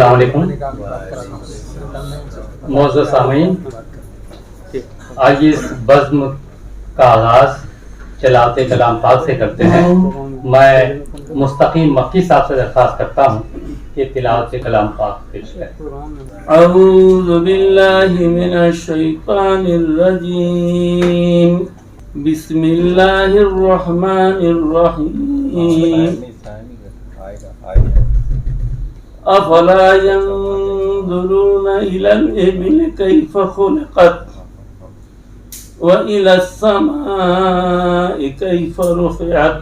السلام علیکم معزز سامعین، آج اس بزم کا آغاز تلاوت کلام پاک سے کرتے ہیں۔ میں مستقیم مکی صاحب سے درخواست کرتا ہوں کہ تلاوت کلام پاک پیش کریں۔ اعوذ باللہ من الشیطان الرجیم، بسم اللہ الرحمن الرحیم۔ افلا ينظرون الى الابل كيف خلقت والى السماء كيف رفعت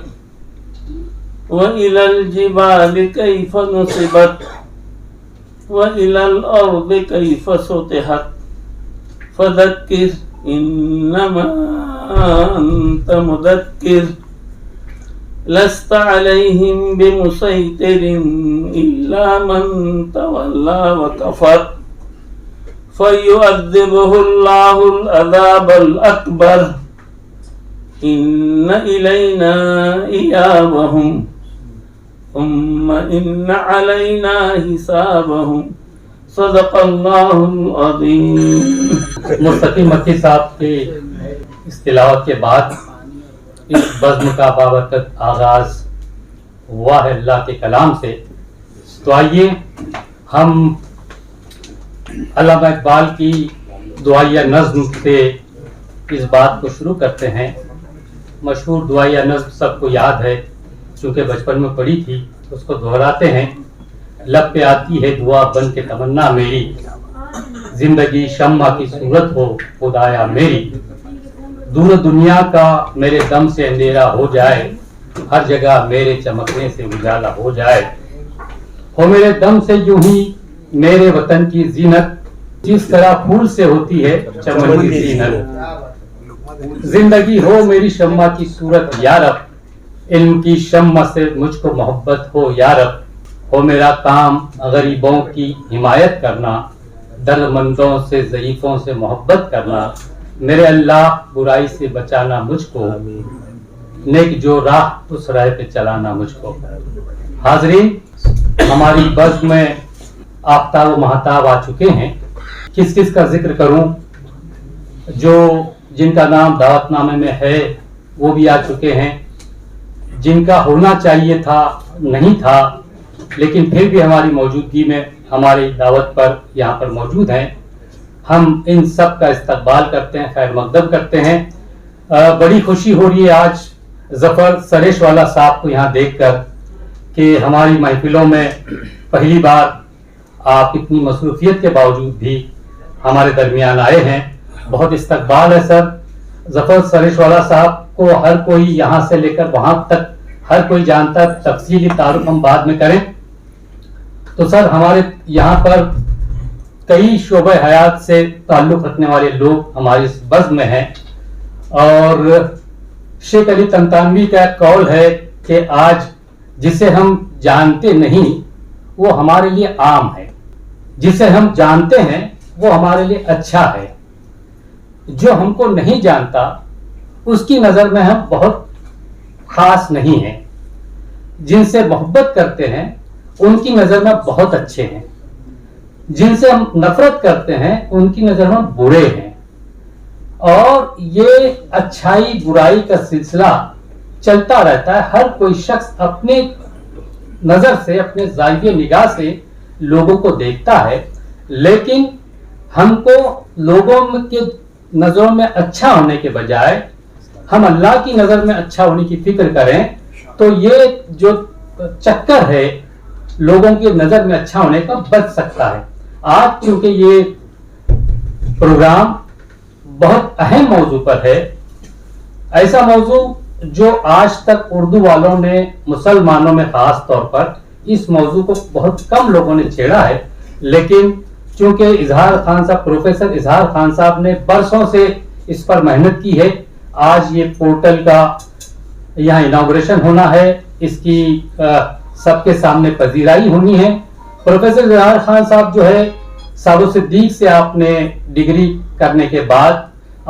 والى الجبال كيف نصبت والى الارض كيف سطحت فذكر انما انت مذكر لست عليهم بمسيطر إلا من تولى وكفر فيعذبه الله العذاب الأكبر إن إلينا إيابهم ثم إن علينا حسابهم صدق الله العظيم۔ مستقیم مکی صاحب کے اس تلاوت کے بعد اس بزم کا بابرکت آغاز ہوا ہے اللہ کے کلام سے، تو آئیے ہم علامہ اقبال کی دعائیہ نظم سے اس بات کو شروع کرتے ہیں۔ مشہور دعائیہ نظم سب کو یاد ہے، چونکہ بچپن میں پڑھی تھی، اس کو دہراتے ہیں۔ لب پہ آتی ہے دعا بن کے تمنا میری، زندگی شمع کی صورت ہو خدایا میری، دور دنیا کا میرے دم سے اندھیرا ہو جائے، ہر جگہ میرے چمکنے سے اجالا ہو جائے، ہو میرے دم سے یوں ہی میرے وطن کی زینت، جس طرح پھول سے ہوتی ہے چمن کی زینت، زندگی ہو میری شمع کی صورت یا رب، علم کی شمع سے مجھ کو محبت ہو یا رب، ہو میرا کام غریبوں کی حمایت کرنا، درد-مندوں سے ضعیفوں سے محبت کرنا، میرے اللہ برائی سے بچانا مجھ کو، نیک جو راہ اس راہ پہ چلانا مجھ کو۔ حاضرین، ہماری بزم میں آفتاب و مہتاب آ چکے ہیں۔ کس کس کا ذکر کروں؟ جن کا نام دعوت نامے میں ہے وہ بھی آ چکے ہیں، جن کا ہونا چاہیے تھا نہیں تھا لیکن پھر بھی ہماری موجودگی میں ہماری دعوت پر یہاں پر موجود ہیں۔ ہم ان سب کا استقبال کرتے ہیں، خیر مقدم کرتے ہیں۔ بڑی خوشی ہو رہی ہے آج ظفر سریش والا صاحب کو یہاں دیکھ کر کہ ہماری محفلوں میں پہلی بار آپ اتنی مصروفیت کے باوجود بھی ہمارے درمیان آئے ہیں۔ بہت استقبال ہے سر۔ ظفر سریش والا صاحب کو ہر کوئی یہاں سے لے کر وہاں تک ہر کوئی جانتا، تفصیلی تعارف ہم بعد میں کریں۔ تو سر ہمارے یہاں پر کئی شعبہ حیات سے تعلق رکھنے والے لوگ ہماری اس بزم میں ہیں، اور شیخ علی طنطاوی کا ایک قول ہے کہ آج جسے ہم جانتے نہیں وہ ہمارے لیے عام ہے، جسے ہم جانتے ہیں وہ ہمارے لیے اچھا ہے، جو ہم کو نہیں جانتا اس کی نظر میں ہم بہت خاص نہیں ہیں، جن سے محبت کرتے ہیں ان کی نظر میں بہت اچھے ہیں، جن سے ہم نفرت کرتے ہیں ان کی نظر میں برے ہیں۔ اور یہ اچھائی برائی کا سلسلہ چلتا رہتا ہے۔ ہر کوئی شخص اپنے نظر سے، اپنے زاویہ نگاہ سے لوگوں کو دیکھتا ہے، لیکن ہم کو لوگوں کے نظروں میں اچھا ہونے کے بجائے ہم اللہ کی نظر میں اچھا ہونے کی فکر کریں تو یہ جو چکر ہے لوگوں کی نظر میں اچھا ہونے کا بچ سکتا ہے۔ آج چونکہ یہ پروگرام بہت اہم موضوع پر ہے، ایسا موضوع جو آج تک اردو والوں نے، مسلمانوں میں خاص طور پر اس موضوع کو بہت کم لوگوں نے چھیڑا ہے، لیکن چونکہ اظہار خان صاحب، پروفیسر اظہار خان صاحب نے برسوں سے اس پر محنت کی ہے، آج یہ پورٹل کا یہاں اناگوریشن ہونا ہے، اس کی سب کے سامنے پذیرائی ہونی ہے۔ پروفیسر اظہار خان صاحب جو ہے سابق صدیق سے آپ نے ڈگری کرنے کے بعد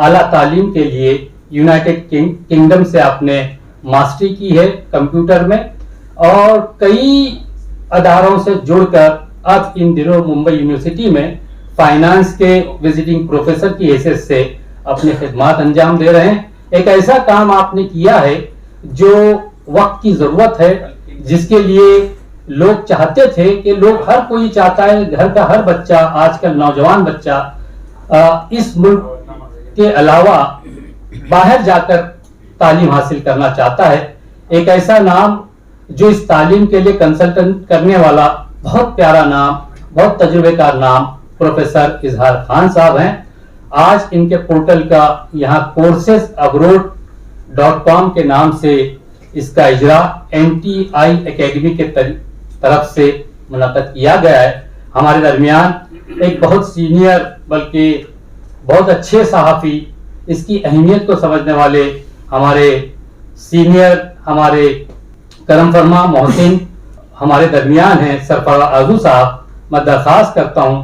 اعلیٰ تعلیم کے لیے یونائٹڈ کنگڈم سے آپ نے ماسٹری کی ہے کمپیوٹر میں، اور کئی اداروں سے جڑ کر अब इन दिनों मुंबई यूनिवर्सिटी में फाइनेंस के विजिटिंग प्रोफेसर की हैसियत से अपने खिदमात अंजाम दे रहे हैं। एक ऐसा काम आपने किया है जो वक्त की जरूरत है, जिसके लिए लोग चाहते थे कि लोग हर कोई चाहता है, घर का हर बच्चा, आजकल नौजवान बच्चा इस मुल्क के अलावा बाहर जाकर तालीम हासिल करना चाहता है। एक ऐसा नाम जो इस तालीम के लिए कंसल्टेंट करने वाला बहुत प्यारा नाम, बहुत तजुर्बेकार नाम प्रोफेसर इजहार खान साहब हैं। आज इनके पोर्टल का यहाँ coursesabroad.com के नाम से इसका इजरा NTI एकेडमी के तरफ से मुनक़्क़द किया गया है। हमारे दरमियान एक बहुत सीनियर बल्कि बहुत अच्छे सहाफ़ी, इसकी अहमियत को समझने वाले हमारे सीनियर, हमारे करम फरमा मोहसिन हमारे दरमियान हैं, सरफराज आजू साहब। मैं दरख्वास्त करता हूं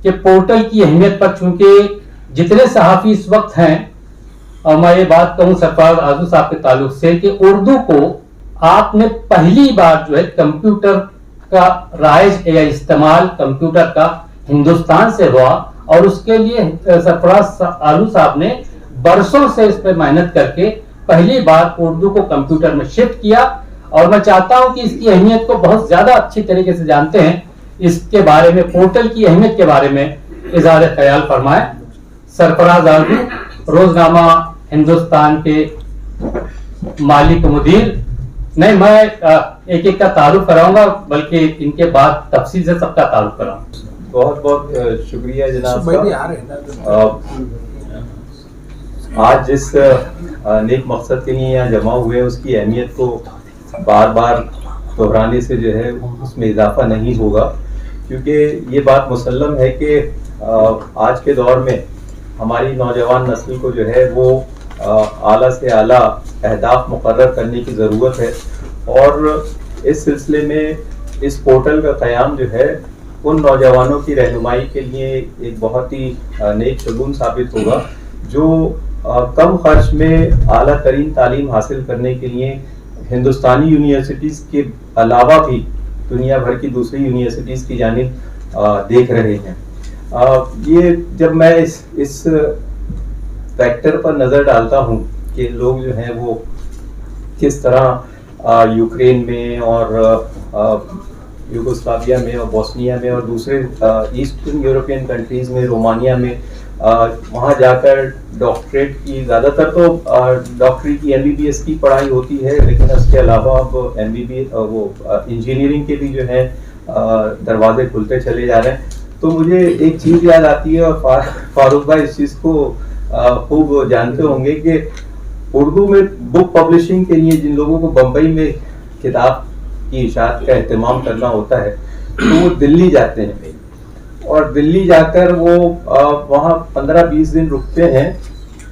कि पोर्टल की अहमियत पर, चूंकि जितने सहाफ़ी इस वक्त हैं, और मैं ये बात कहूं सरफराज आजू साहब के ताल्लुक से कि उर्दू को आपने पहली बार जो है कंप्यूटर का राइज या इस्तेमाल कंप्यूटर का हिंदुस्तान से हुआ, और उसके लिए सरफराज आलू साहब ने बरसों से इस पर मेहनत करके पहली बार उर्दू को कंप्यूटर में शिफ्ट किया। और मैं चाहता हूं कि इसकी अहमियत को बहुत ज्यादा अच्छी तरीके से जानते हैं, इसके बारे में, पोर्टल की अहमियत के बारे में इज़हार ख्याल फरमाए सरफराज आलू, रोजनामा हिंदुस्तान के मालिक मुदीर। नहीं, मैं एक एक का तारुफ कराऊंगा, बल्कि इनके बाद तफसील से सबका तारुफ कराऊंगा। बहुत बहुत शुक्रिया जनाब साहब। आज जिस नेक मकसद के लिए यहाँ जमा हुए, उसकी अहमियत को बार बार दोहराने से जो है उसमें इजाफा नहीं होगा, क्योंकि ये बात मुसल्लम है कि आज के दौर में हमारी नौजवान नस्ल को जो है वो आला से आला अहदाफ मुकर्रर करने की ज़रूरत है। और इस सिलसिले में इस पोर्टल का क़याम जो है उन नौजवानों की रहनुमाई के लिए एक बहुत ही नेक शगुन साबित होगा, जो कम खर्च में आला तरीन तालीम हासिल करने के लिए हिंदुस्तानी यूनिवर्सिटीज़ के अलावा भी दुनिया भर की दूसरी यूनिवर्सिटीज़ की जानिब देख रहे हैं। ये जब मैं इस फैक्टर पर नज़र डालता हूँ कि लोग जो हैं वो किस तरह यूक्रेन में और यूगोस्लाविया में और बोस्निया में और दूसरे ईस्टर्न यूरोपियन कंट्रीज़ में, रोमानिया में वहाँ जाकर डॉक्टरेट की, ज़्यादातर तो डॉक्टरी की MBBS की पढ़ाई होती है, लेकिन उसके अलावा अब इंजीनियरिंग के भी जो है दरवाजे खुलते चले जा रहे हैं। तो मुझे एक चीज़ याद आती है, और फारूक भाई इस चीज़ को खूब जानते होंगे, कि उर्दू में बुक पब्लिशिंग के लिए जिन लोगों को बम्बई में किताब की इशाअत का एहतमाम करना होता है, तो वो दिल्ली जाते हैं, और दिल्ली जाकर वो वहाँ 15-20 दिन रुकते हैं।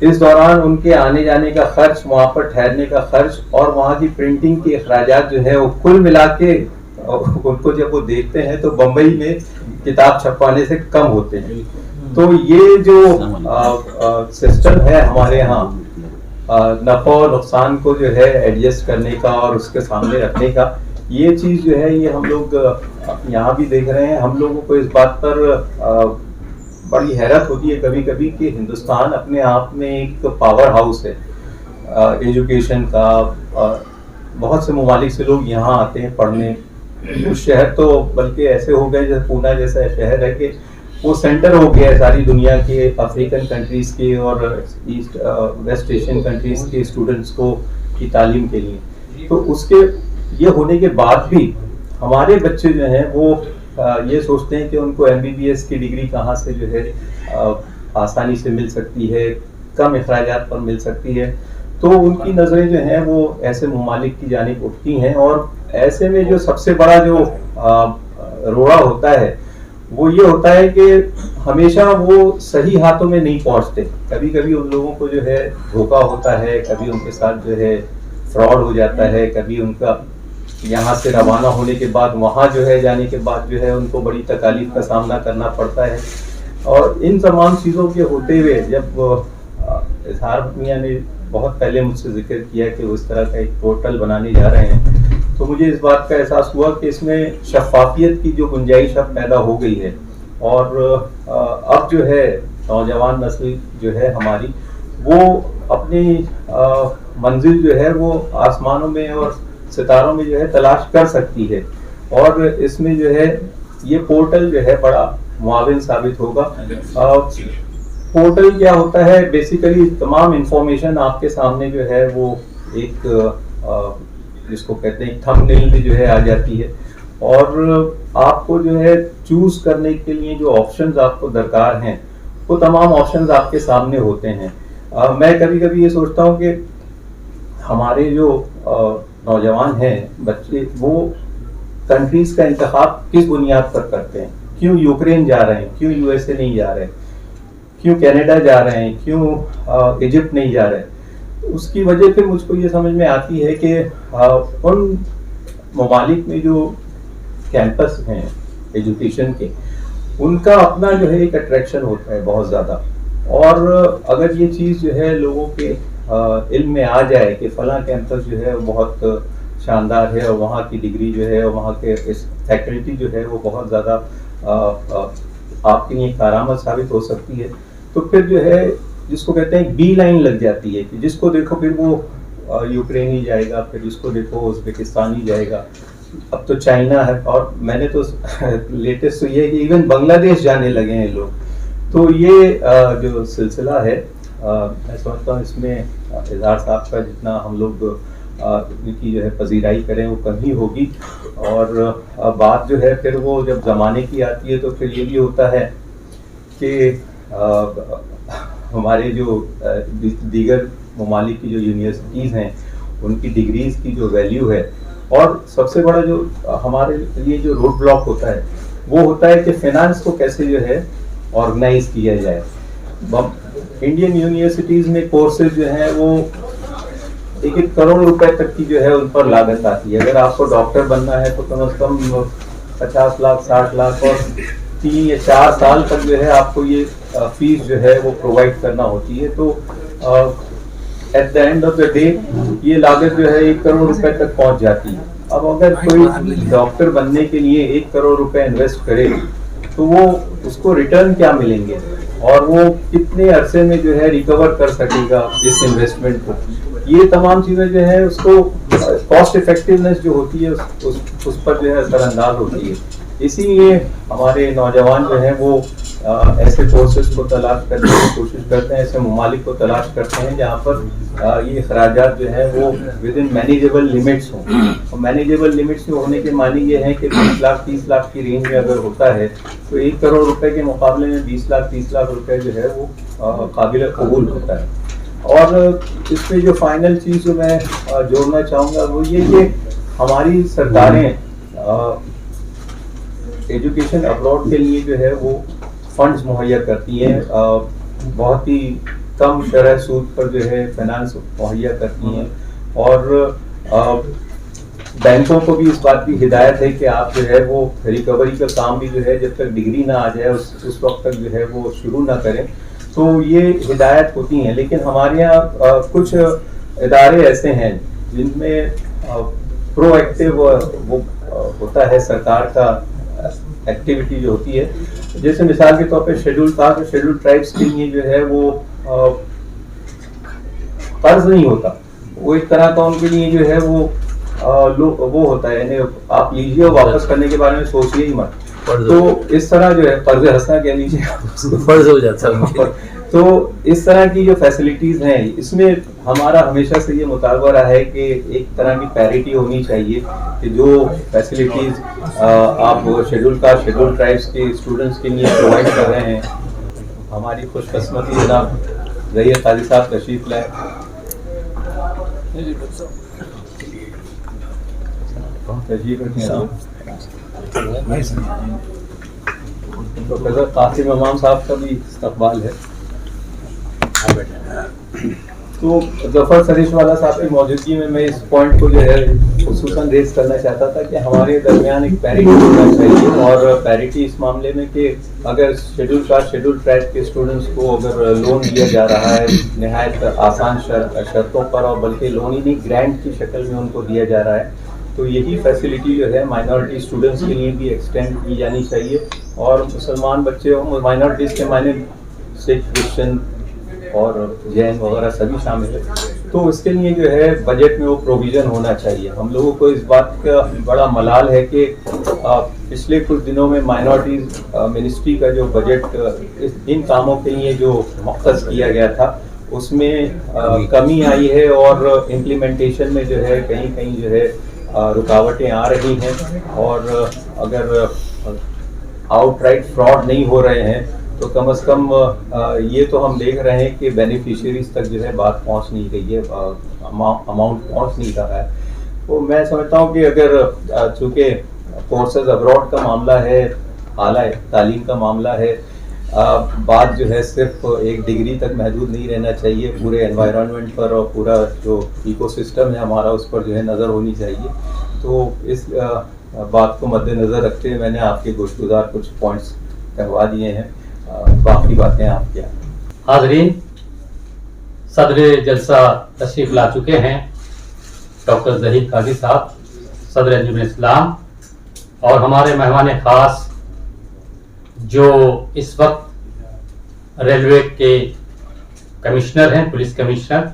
इस दौरान उनके आने जाने का खर्च, वहाँ पर ठहरने का खर्च और वहाँ की प्रिंटिंग के अखराजात जो है वो कुल मिला के उनको जब वो देखते हैं तो बम्बई में किताब छपवाने से कम होते हैं। तो ये जो सिस्टम है हमारे यहाँ नफ़ा और नुकसान को जो है एडजस्ट करने का और उसके सामने रखने का, ये चीज़ जो है ये हम लोग यहाँ भी देख रहे हैं। हम लोगों को इस बात पर बड़ी हैरत होती है कभी कभी कि हिंदुस्तान अपने आप में एक पावर हाउस है एजुकेशन का। बहुत से ममालिक से लोग यहाँ आते हैं पढ़ने। कुछ शहर तो बल्कि ऐसे हो गए, जैसे पूना जैसा शहर है कि वो सेंटर हो गया है सारी दुनिया के अफ्रीकन कंट्रीज़ के और ईस्ट वेस्ट एशियन कंट्रीज़ के स्टूडेंट्स को की तालीम के लिए। तो उसके ये होने के बाद भी हमारे बच्चे जो हैं वो ये सोचते हैं कि उनको MBBS की डिग्री कहाँ से जो है आसानी से मिल सकती है, कम अखराजात पर मिल सकती है। तो उनकी नज़रें जो हैं वो ऐसे ममालिक की जानिब उठती हैं, और ऐसे में जो सबसे बड़ा जो रोड़ा होता है वो ये होता है कि हमेशा वो सही हाथों में नहीं पहुंचते। कभी कभी उन लोगों को जो है धोखा होता है, कभी उनके साथ जो है फ्रॉड हो जाता है, कभी उनका यहाँ से रवाना होने के बाद वहाँ जो है जाने के बाद जो है उनको बड़ी तकालीफ का सामना करना पड़ता है। और इन तमाम चीज़ों के होते हुए जब इजहार मियां ने बहुत पहले मुझसे जिक्र किया कि वो इस तरह का एक पोर्टल बनाने जा रहे हैं, تو مجھے اس بات کا احساس ہوا کہ اس میں شفافیت کی جو گنجائش اب پیدا ہو گئی ہے، اور اب جو ہے نوجوان نسل جو ہے ہماری وہ اپنی منزل جو ہے وہ آسمانوں میں اور ستاروں میں جو ہے تلاش کر سکتی ہے، اور اس میں جو ہے یہ پورٹل جو ہے بڑا معاون ثابت ہوگا۔ پورٹل کیا ہوتا ہے؟ بیسیکلی تمام انفارمیشن آپ کے سامنے جو ہے وہ ایک جس کو کہتے ہیں تھم نیل میں جو ہے آ جاتی ہے، اور آپ کو جو ہے چوز کرنے کے لیے جو آپشنز آپ کو درکار ہیں وہ تمام آپشنز آپ کے سامنے ہوتے ہیں۔ میں کبھی کبھی یہ سوچتا ہوں کہ ہمارے جو نوجوان ہیں، بچے، وہ کنٹریز کا انتخاب کس بنیاد پر کرتے ہیں؟ کیوں یوکرین جا رہے ہیں؟ کیوں یو ایس اے نہیں جا رہے؟ کیوں کینیڈا جا رہے ہیں؟ کیوں ایجپٹ نہیں جا رہے؟ اس کی وجہ پھر مجھ کو یہ سمجھ میں آتی ہے کہ ان ممالک میں جو کیمپس ہیں ایجوکیشن کے، ان کا اپنا جو ہے ایک اٹریکشن ہوتا ہے بہت زیادہ، اور اگر یہ چیز جو ہے لوگوں کے علم میں آ جائے کہ فلاں کیمپس جو ہے وہ بہت شاندار ہے، اور وہاں کی ڈگری جو ہے، اور وہاں کے فیکلٹی جو ہے وہ بہت زیادہ آپ کے لیے کارآمد ثابت ہو سکتی ہے، تو پھر جو ہے جس کو کہتے ہیں بی لائن لگ جاتی ہے کہ جس کو دیکھو پھر وہ یوکرینی جائے گا، پھر جس کو دیکھو ازبکستانی جائے گا، اب تو چائنا ہے، اور میں نے تو لیٹسٹ تو یہ ہے کہ ایون بنگلہ دیش جانے لگے ہیں لوگ۔ تو یہ جو سلسلہ ہے، میں سمجھتا ہوں اس میں اظہار صاحب کا جتنا ہم لوگ ان کی جو ہے پذیرائی کریں وہ کم ہی ہوگی، اور بات جو ہے پھر وہ جب زمانے کی آتی ہے تو پھر یہ بھی ہوتا ہے کہ ہمارے جو دیگر ممالک کی جو یونیورسٹیز ہیں ان کی ڈگریز کی جو ویلیو ہے، اور سب سے بڑا جو ہمارے لیے جو روڈ بلاک ہوتا ہے وہ ہوتا ہے کہ فائنانس کو کیسے جو ہے آرگنائز کیا جائے۔ انڈین یونیورسٹیز میں کورسز جو ہیں وہ 1 کروڑ روپے تک کی جو ہے ان پر لاگت آتی ہے۔ اگر آپ کو ڈاکٹر بننا ہے تو کم از کم 50 لاکھ 60 لاکھ، اور 3 یا 4 سال تک جو ہے آپ کو یہ فیس جو ہے وہ پرووائڈ کرنا ہوتی ہے۔ تو at the end of the day یہ لاگت جو ہے 1 کروڑ روپے تک پہنچ جاتی ہے۔ اب اگر کوئی ڈاکٹر بننے کے لیے 1 کروڑ روپے انویسٹ کرے تو وہ اس کو ریٹرن کیا ملیں گے، اور وہ کتنے عرصے میں جو ہے ریکور کر سکے گا اس انویسٹمنٹ کو؟ یہ تمام چیزیں جو ہے اس کو کاسٹ افیکٹونیس جو ہوتی ہے اس پر جو ہے اثر انداز ہوتی ہے۔ اسی لیے ہمارے نوجوان جو ہیں وہ ایسے کورسز کو تلاش کرنے کی کوشش کرتے ہیں، ایسے ممالک کو تلاش کرتے ہیں جہاں پر یہ اخراجات جو ہیں وہ ود ان مینیجیبل لمٹس ہوں۔ اور مینیجیبل لمٹس میں ہونے کے معنی یہ ہے کہ 20 لاکھ 30 لاکھ کی رینج میں اگر ہوتا ہے تو 1 کروڑ روپے کے مقابلے میں 20 لاکھ 30 لاکھ روپے جو ہے وہ قابل قبول ہوتا ہے۔ اور اس میں جو فائنل چیز جو میں جوڑنا چاہوں گا وہ یہ کہ ہماری سرکاریں ایجوکیشن ابراڈ کے لیے جو ہے وہ فنڈز مہیا کرتی ہیں، بہت ہی کم شرح سود پر جو ہے فائنانس مہیا کرتی ہیں، اور بینکوں کو بھی اس بات کی ہدایت ہے کہ آپ جو ہے وہ ریکوری کا کام بھی جو ہے جب تک ڈگری نہ آ جائے اس وقت تک جو ہے وہ شروع نہ کریں۔ تو یہ ہدایت ہوتی ہیں، لیکن ہمارے یہاں کچھ ادارے ایسے ہیں جن میں پرو ایکٹیو وہ ہوتا ہے سرکار کا ایکٹیویٹی جو ہوتی ہے، جیسے مثال کے طور پہ شیڈول کاسٹ شیڈول ٹرائبس کے لیے جو ہے وہ قرض نہیں ہوتا، وہ ایک طرح کا ان کے لیے جو ہے وہ ہوتا ہے، یعنی آپ لیجیے اور واپس کرنے کے بارے میں سوچیے ہی مت۔ تو اس طرح جو ہے قرض حسنہ کہہ لیجیے، فرض ہو جاتا ہے۔ تو اس طرح کی جو فیسلٹیز ہیں اس میں ہمارا ہمیشہ سے یہ مطالبہ رہا ہے کہ ایک طرح کی پیریٹی ہونی چاہیے کہ جو فیسلٹیز آپ شیڈول کاسٹ شیڈول ٹرائبس کے اسٹوڈنٹس کے لیے پرووائڈ کر رہے ہیں۔ ہماری خوش قسمتی جناب ظہیر قاضی صاحب تشریف لائے۔ پروفیسر قاسم امام صاحب کا بھی استقبال ہے۔ تو ظفر سریش والا صاحب کی موجودگی میں اس پوائنٹ کو جو ہے خصوصاً ریز کرنا چاہتا تھا کہ ہمارے درمیان ایک پیریٹی ہونا چاہیے، اور پیریٹی اس معاملے میں کہ اگر شیڈول کاسٹ شیڈول ٹرائب کے اسٹوڈنٹس کو اگر لون دیا جا رہا ہے نہایت آسان شرطوں پر، اور بلکہ لون ہی نہیں گرانٹ کی شکل میں ان کو دیا جا رہا ہے، تو یہی فیسلٹی جو ہے مائنورٹی اسٹوڈنٹس کے لیے بھی ایکسٹینڈ کی جانی چاہیے، اور مسلمان بچے ہوں، مائنورٹیز کے معنی سکھ، کرسچن اور جین وغیرہ سبھی شامل ہے، تو اس کے لیے جو ہے بجٹ میں وہ پروویژن ہونا چاہیے. ہم لوگوں کو اس بات کا بڑا ملال ہے کہ پچھلے کچھ دنوں میں مائنورٹیز منسٹری کا جو بجٹ ان کاموں کے لیے جو مختص کیا گیا تھا اس میں کمی آئی ہے، اور امپلیمنٹیشن میں جو ہے کہیں کہیں جو ہے رکاوٹیں آ رہی ہیں، اور اگر آؤٹ رائٹ فراڈ نہیں ہو رہے ہیں تو کم از کم یہ تو ہم دیکھ رہے ہیں کہ بینیفیشریز تک جو ہے بات پہنچ نہیں رہی ہے، اماؤنٹ پہنچ نہیں رہا ہے. تو میں سمجھتا ہوں کہ اگر چونکہ کورسز ابراڈ کا معاملہ ہے، اعلیٰ تعلیم کا معاملہ ہے، بات جو ہے صرف ایک ڈگری تک محدود نہیں رہنا چاہیے، پورے انوائرنمنٹ پر اور پورا جو ایکو سسٹم ہے ہمارا اس پر جو ہے نظر ہونی چاہیے. تو اس بات کو مد نظر رکھتے ہوئے میں نے آپ کے گوش گزار کچھ پوائنٹس کروا دیے ہیں، باقی باتیں آپ کیا. حاضرین، صدر جلسہ تشریف لا چکے ہیں ڈاکٹر زہید قاضی صاحب، صدر انجمن اسلام، اور ہمارے مہمان خاص جو اس وقت ریلوے کے کمشنر ہیں، پولیس کمشنر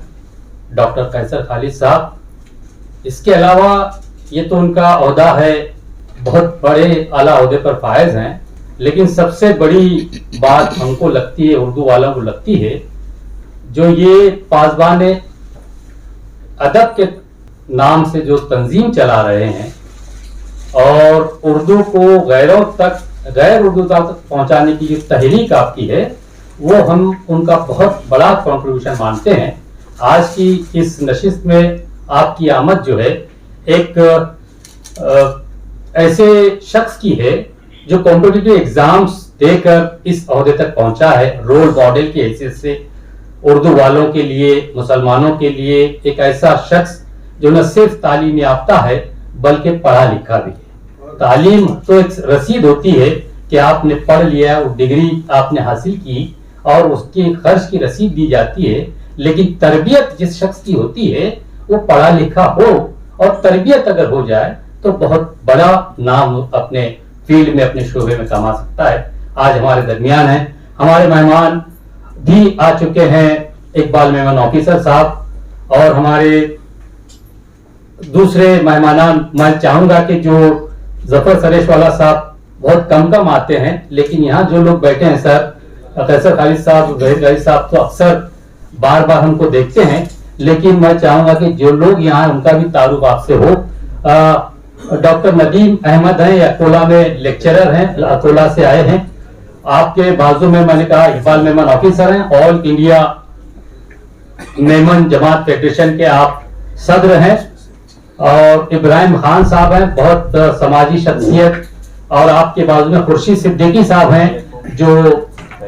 ڈاکٹر قیصر خالد صاحب. اس کے علاوہ یہ تو ان کا عہدہ ہے، بہت بڑے اعلیٰ عہدے پر فائز ہیں، لیکن سب سے بڑی بات ہم کو لگتی ہے، اردو والوں کو لگتی ہے، جو یہ پاسبان ادب کے نام سے جو تنظیم چلا رہے ہیں اور اردو کو غیر اردو تک پہنچانے کی جو تحریک آپ کی ہے، وہ ہم ان کا بہت بڑا کنٹریبیوشن مانتے ہیں. آج کی اس نشست میں آپ کی آمد جو ہے ایک ایسے شخص کی ہے جو کمپٹیٹیو ایگزامز دے کر اس عہدے تک پہنچا ہے، رول ماڈل کی حیثیت سے اردو والوں کے لیے، مسلمانوں کے لیے ایک ایسا شخص جو نہ صرف تعلیم یافتہ ہے بلکہ پڑھا لکھا بھی ہے. تعلیم تو ایک رسید ہوتی ہے کہ آپ نے پڑھ لیا، وہ ڈگری آپ نے حاصل کی اور اس کی خرچ کی رسید دی جاتی ہے، لیکن تربیت جس شخص کی ہوتی ہے وہ پڑھا لکھا ہو، اور تربیت اگر ہو جائے تو بہت بڑا نام اپنے فیلڈ میں، اپنے شعبے میں کما سکتا ہے. آج ہمارے درمیان ہیں، ہمارے مہمان بھی آ چکے ہیں، اقبال میمن آفیسر صاحب، اور ہمارے دوسرے مہمانان میں چاہوں گا کہ جو ظفر سریش والا صاحب بہت کم آتے ہیں، لیکن یہاں جو لوگ بیٹھے ہیں، سر قیصر خالد صاحب، زہید قاضی صاحب تو اکثر بار بار ہم کو دیکھتے ہیں، لیکن میں چاہوں گا کہ جو لوگ یہاں ان کا بھی تعارف آپ سے ہو. ڈاکٹر ندیم احمد ہیں، اکولہ میں لیکچرر ہیں، اکولہ سے آئے ہیں. آپ کے بازو میں نے کہا اقبال میمن آفیسر ہیں، آل انڈیا میمن جماعت فیڈریشن کے آپ صدر ہیں، اور ابراہیم خان صاحب ہیں، بہت سماجی شخصیت، اور آپ کے بازو میں خورشید صدیقی صاحب ہیں جو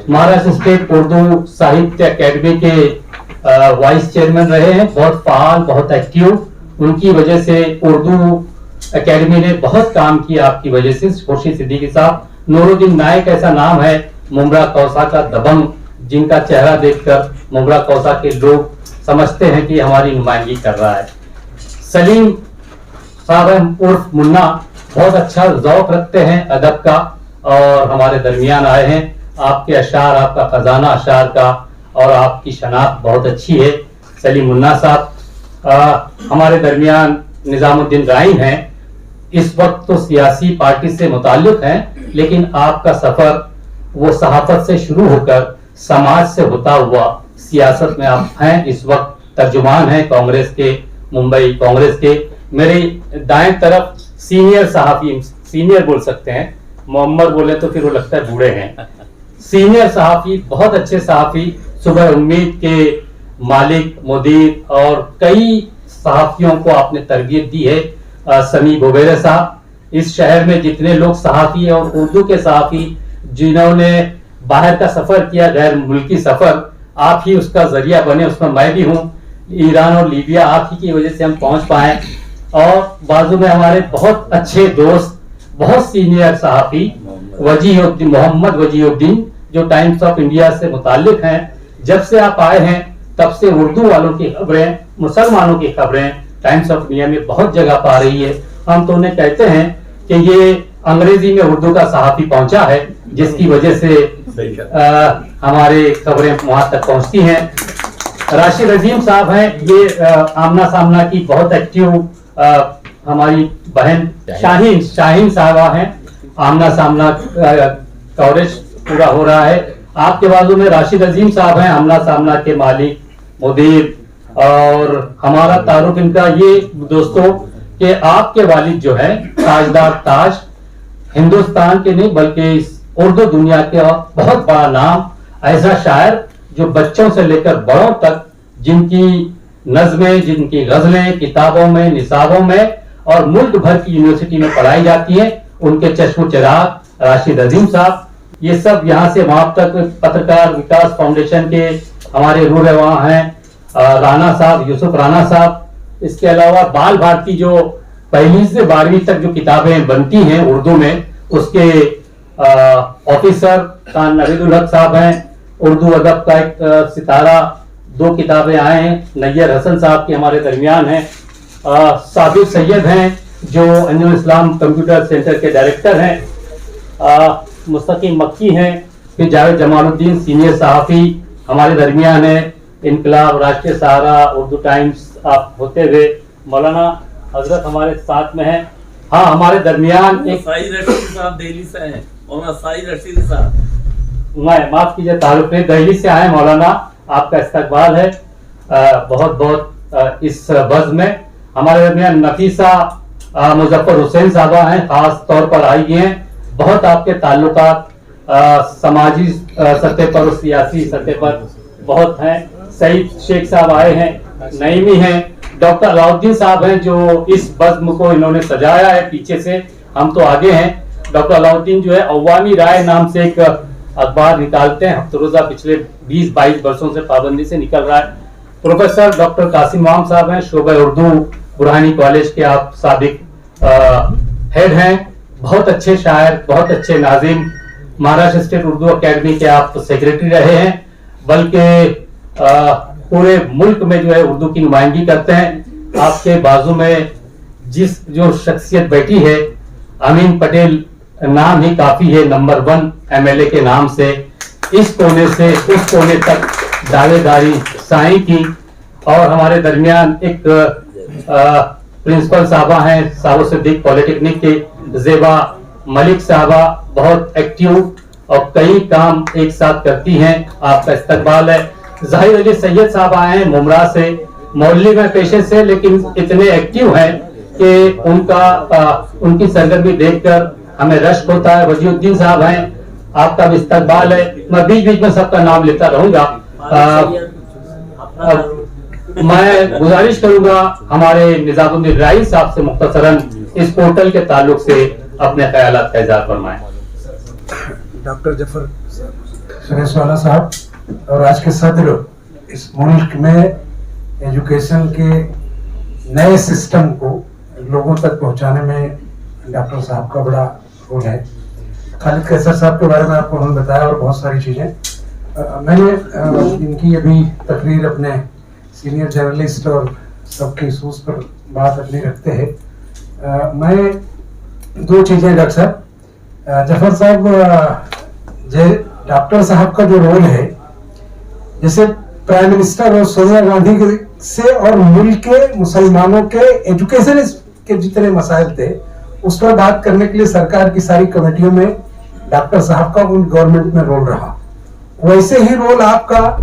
مہاراشٹر اسٹیٹ اردو ساہتیہ اکیڈمی کے وائس چیئرمین رہے ہیں، بہت فعال، بہت ایکٹیو. ان کی وجہ سے اردو اکیڈمی نے بہت کام کیا آپ کی وجہ سے. خورشید صدیقی صاحب، نور الدین نائک ایسا نام ہے، ممبرا کوسا کا دبنگ، جن کا چہرہ دیکھ کر ممبرا کوسا کے لوگ سمجھتے ہیں کہ ہماری نمائندگی کر رہا ہے. سلیم صاحب عرف منا، بہت اچھا ذوق رکھتے ہیں ادب کا، اور ہمارے درمیان آئے ہیں. آپ کے اشعار، آپ کا خزانہ اشعار کا، اور آپ کی شناخت بہت اچھی ہے. سلیم منا صاحب ہمارے درمیان نظام الدین رائی ہیں، اس وقت تو سیاسی پارٹی سے متعلق ہیں، لیکن آپ کا سفر وہ صحافت سے شروع ہو کر سماج سے ہوتا ہوا سیاست میں آپ ہیں. اس وقت ترجمان ہیں کانگریس کے، ممبئی کانگریس کے. میرے دائیں طرف سینئر صحافی، سینئر بول سکتے ہیں، محمد بولے تو پھر وہ لگتا ہے بوڑھے ہیں، سینئر صحافی، بہت اچھے صحافی، صبح امید کے مالک، مدیر، اور کئی صحافیوں کو آپ نے تربیت دی ہے. سمیع بوبیرے صاحب، اس شہر میں جتنے لوگ صحافی اور اردو کے صحافی جنہوں نے باہر کا سفر کیا، غیر ملکی سفر، آپ ہی اس کا ذریعہ بنے، اس میں میں بھی ہوں. ایران اور لیبیا آپ ہی کی وجہ سے ہم پہنچ پائے. اور بازو میں ہمارے بہت اچھے دوست، بہت سینئر صحافی وجیہ الدین، محمد وجیہ الدین، جو ٹائمز آف انڈیا سے متعلق ہیں. جب سے آپ آئے ہیں تب سے اردو والوں کی خبریں، مسلمانوں کی خبریں ٹائمز آف انڈیا میں بہت جگہ پا رہی ہے. ہم تو انہیں کہتے ہیں کہ یہ انگریزی میں اردو کا صحافی پہنچا ہے، جس کی وجہ سے ہمارے خبریں وہاں تک پہنچتی ہیں۔ راشد عظیم صاحب ہیں، یہ آمنا سامنا کی بہت ایکٹیو ہماری بہن شاہین صاحبہ ہیں، آمنا سامنا کوریج پورا ہو رہا ہے۔ آپ کے بازو میں راشد عظیم صاحب ہیں، آمنا سامنا کے مالک، مدیر، اور ہمارا تعارف ان کا یہ دوستوں کہ آپ کے والد جو ہے تاجدار تاج، ہندوستان کے نہیں بلکہ اس اردو دنیا کا بہت بڑا نام، ایسا شاعر جو بچوں سے لے کر بڑوں تک جن کی نظمیں، جن کی غزلیں کتابوں میں، نصابوں میں اور ملک بھر کی یونیورسٹی میں پڑھائی جاتی ہیں، ان کے چشم و چراغ راشد عظیم صاحب۔ یہ سب یہاں سے وہاں تک پترکار وکاس فاؤنڈیشن کے ہمارے روح رواں ہیں، رانا صاحب، یوسف رانا صاحب۔ اس کے علاوہ بال بھارتی جو پہلی سے 12ویں تک جو کتابیں بنتی ہیں اردو میں، اس کے آفیسر خان نوید الحق صاحب ہیں۔ اردو ادب کا ایک ستارہ، 2 کتابیں آئے ہیں، نیر حسن صاحب کے ہمارے درمیان ہیں۔ صابر سید ہیں جو انجمن اسلام کمپیوٹر سینٹر کے ڈائریکٹر ہیں۔ مستقیم مکی ہیں۔ پھر جاوید جمال الدین سینئر صحافی ہمارے درمیان ہیں، انقلاب، راشٹریہ سہارا، اردو ٹائمز آپ ہوتے ہوئے۔ مولانا حضرت ہمارے ساتھ میں ہیں۔ ہاں، ہمارے درمیان ایک سعید رشید صاحب دہلی سے ہیں، مولانا سعید رشید صاحب، میں معاف کیجیے تعارف میں دہلی سے آئے مولانا، آپ کا استقبال ہے بہت بہت اس بزم میں۔ ہمارے درمیان نفیسہ مظفر حسین صاحبہ ہیں، خاص طور پر آئی ہیں، بہت آپ کے تعلقات سماجی سطح پر اور سیاسی سطح پر بہت ہیں۔ سعید شیخ صاحب آئے ہیں، نعیمی ہیں، ڈاکٹر علاؤ الدین صاحب ہیں جو اس بزم کو انہوں نے سجایا ہے پیچھے سے، ہم تو آگے ہیں۔ ڈاکٹر علاؤ الدین جو ہے عوامی رائے نام سے ایک اخبار نکالتے ہیں، ہفتہ روزہ پچھلے 20-22 برسوں سے پابندی سے نکل رہا ہے۔ پروفیسر ڈاکٹر قاسم محمد صاحب ہیں، شعبہ اردو برہانی کالج کے آپ سابق ہیڈ ہیں، بہت اچھے شاعر، بہت اچھے ناظم، مہاراشٹر اسٹیٹ اردو اکیڈمی کے آپ سیکریٹری رہے ہیں، بلکہ پورے ملک میں جو ہے اردو کی نمائندگی کرتے ہیں۔ آپ کے بازو میں جو شخصیت بیٹھی ہے، امین پٹیل نام ہی کافی ہے، نمبر 1 MLA کے نام سے اس کونے سے اس کونے تک دعوے داری سائیں کی۔ اور ہمارے درمیان ایک پرنسپل صاحبہ ہیں صاحب صدیق پولیٹیکنک کے، زیبا ملک صاحبہ، بہت ایکٹیو اور کئی کام ایک ساتھ کرتی ہیں، آپ کا استقبال ہے۔ ظاہر علی سید صاحب آئے ہیں ممرا سے، مولوی میں پیشے سے، لیکن اتنے ایکٹیو ہیں کہ ان کی سرگرمی دیکھ کر ہمیں رشک ہوتا ہے۔ وجیہ الدین صاحب ہیں، آپ کا بھی استقبال ہے۔ میں بیچ بیچ میں سب کا نام لیتا رہوں گا۔ میں گزارش کروں گا ہمارے نظام الدین رائی صاحب سے مختصراً اس پورٹل کے تعلق سے اپنے خیالات کا اظہار فرمائیں۔ ڈاکٹر جعفر سریش والا صاحب اور آج کے صدر، اس ملک میں ایجوکیشن کے نئے سسٹم کو لوگوں تک پہنچانے میں ڈاکٹر صاحب کا بڑا رول ہے۔ خالد قیصر صاحب کے بارے میں آپ کو انہوں نے بتایا اور بہت ساری چیزیں۔ میں نے ان کی ابھی تقریر اپنے سینئر جرنلسٹ اور سب کے سوز پر بات اپنی رکھتے ہیں۔ میں 2 چیزیں ڈاکٹر صاحب، جعفر صاحب، ڈاکٹر صاحب کا جو رول ہے، جیسے پرائم منسٹر اور سونیا گاندھی سے اور ملک کے مسلمانوں کے ایجوکیشن کے جتنے مسائل تھے اس پر بات کرنے کے لیے سرکار کی ساری کمیٹیوں میں ڈاکٹر صاحب کا ان گورنمنٹ میں رول رہا، ویسے ہی رول آپ کا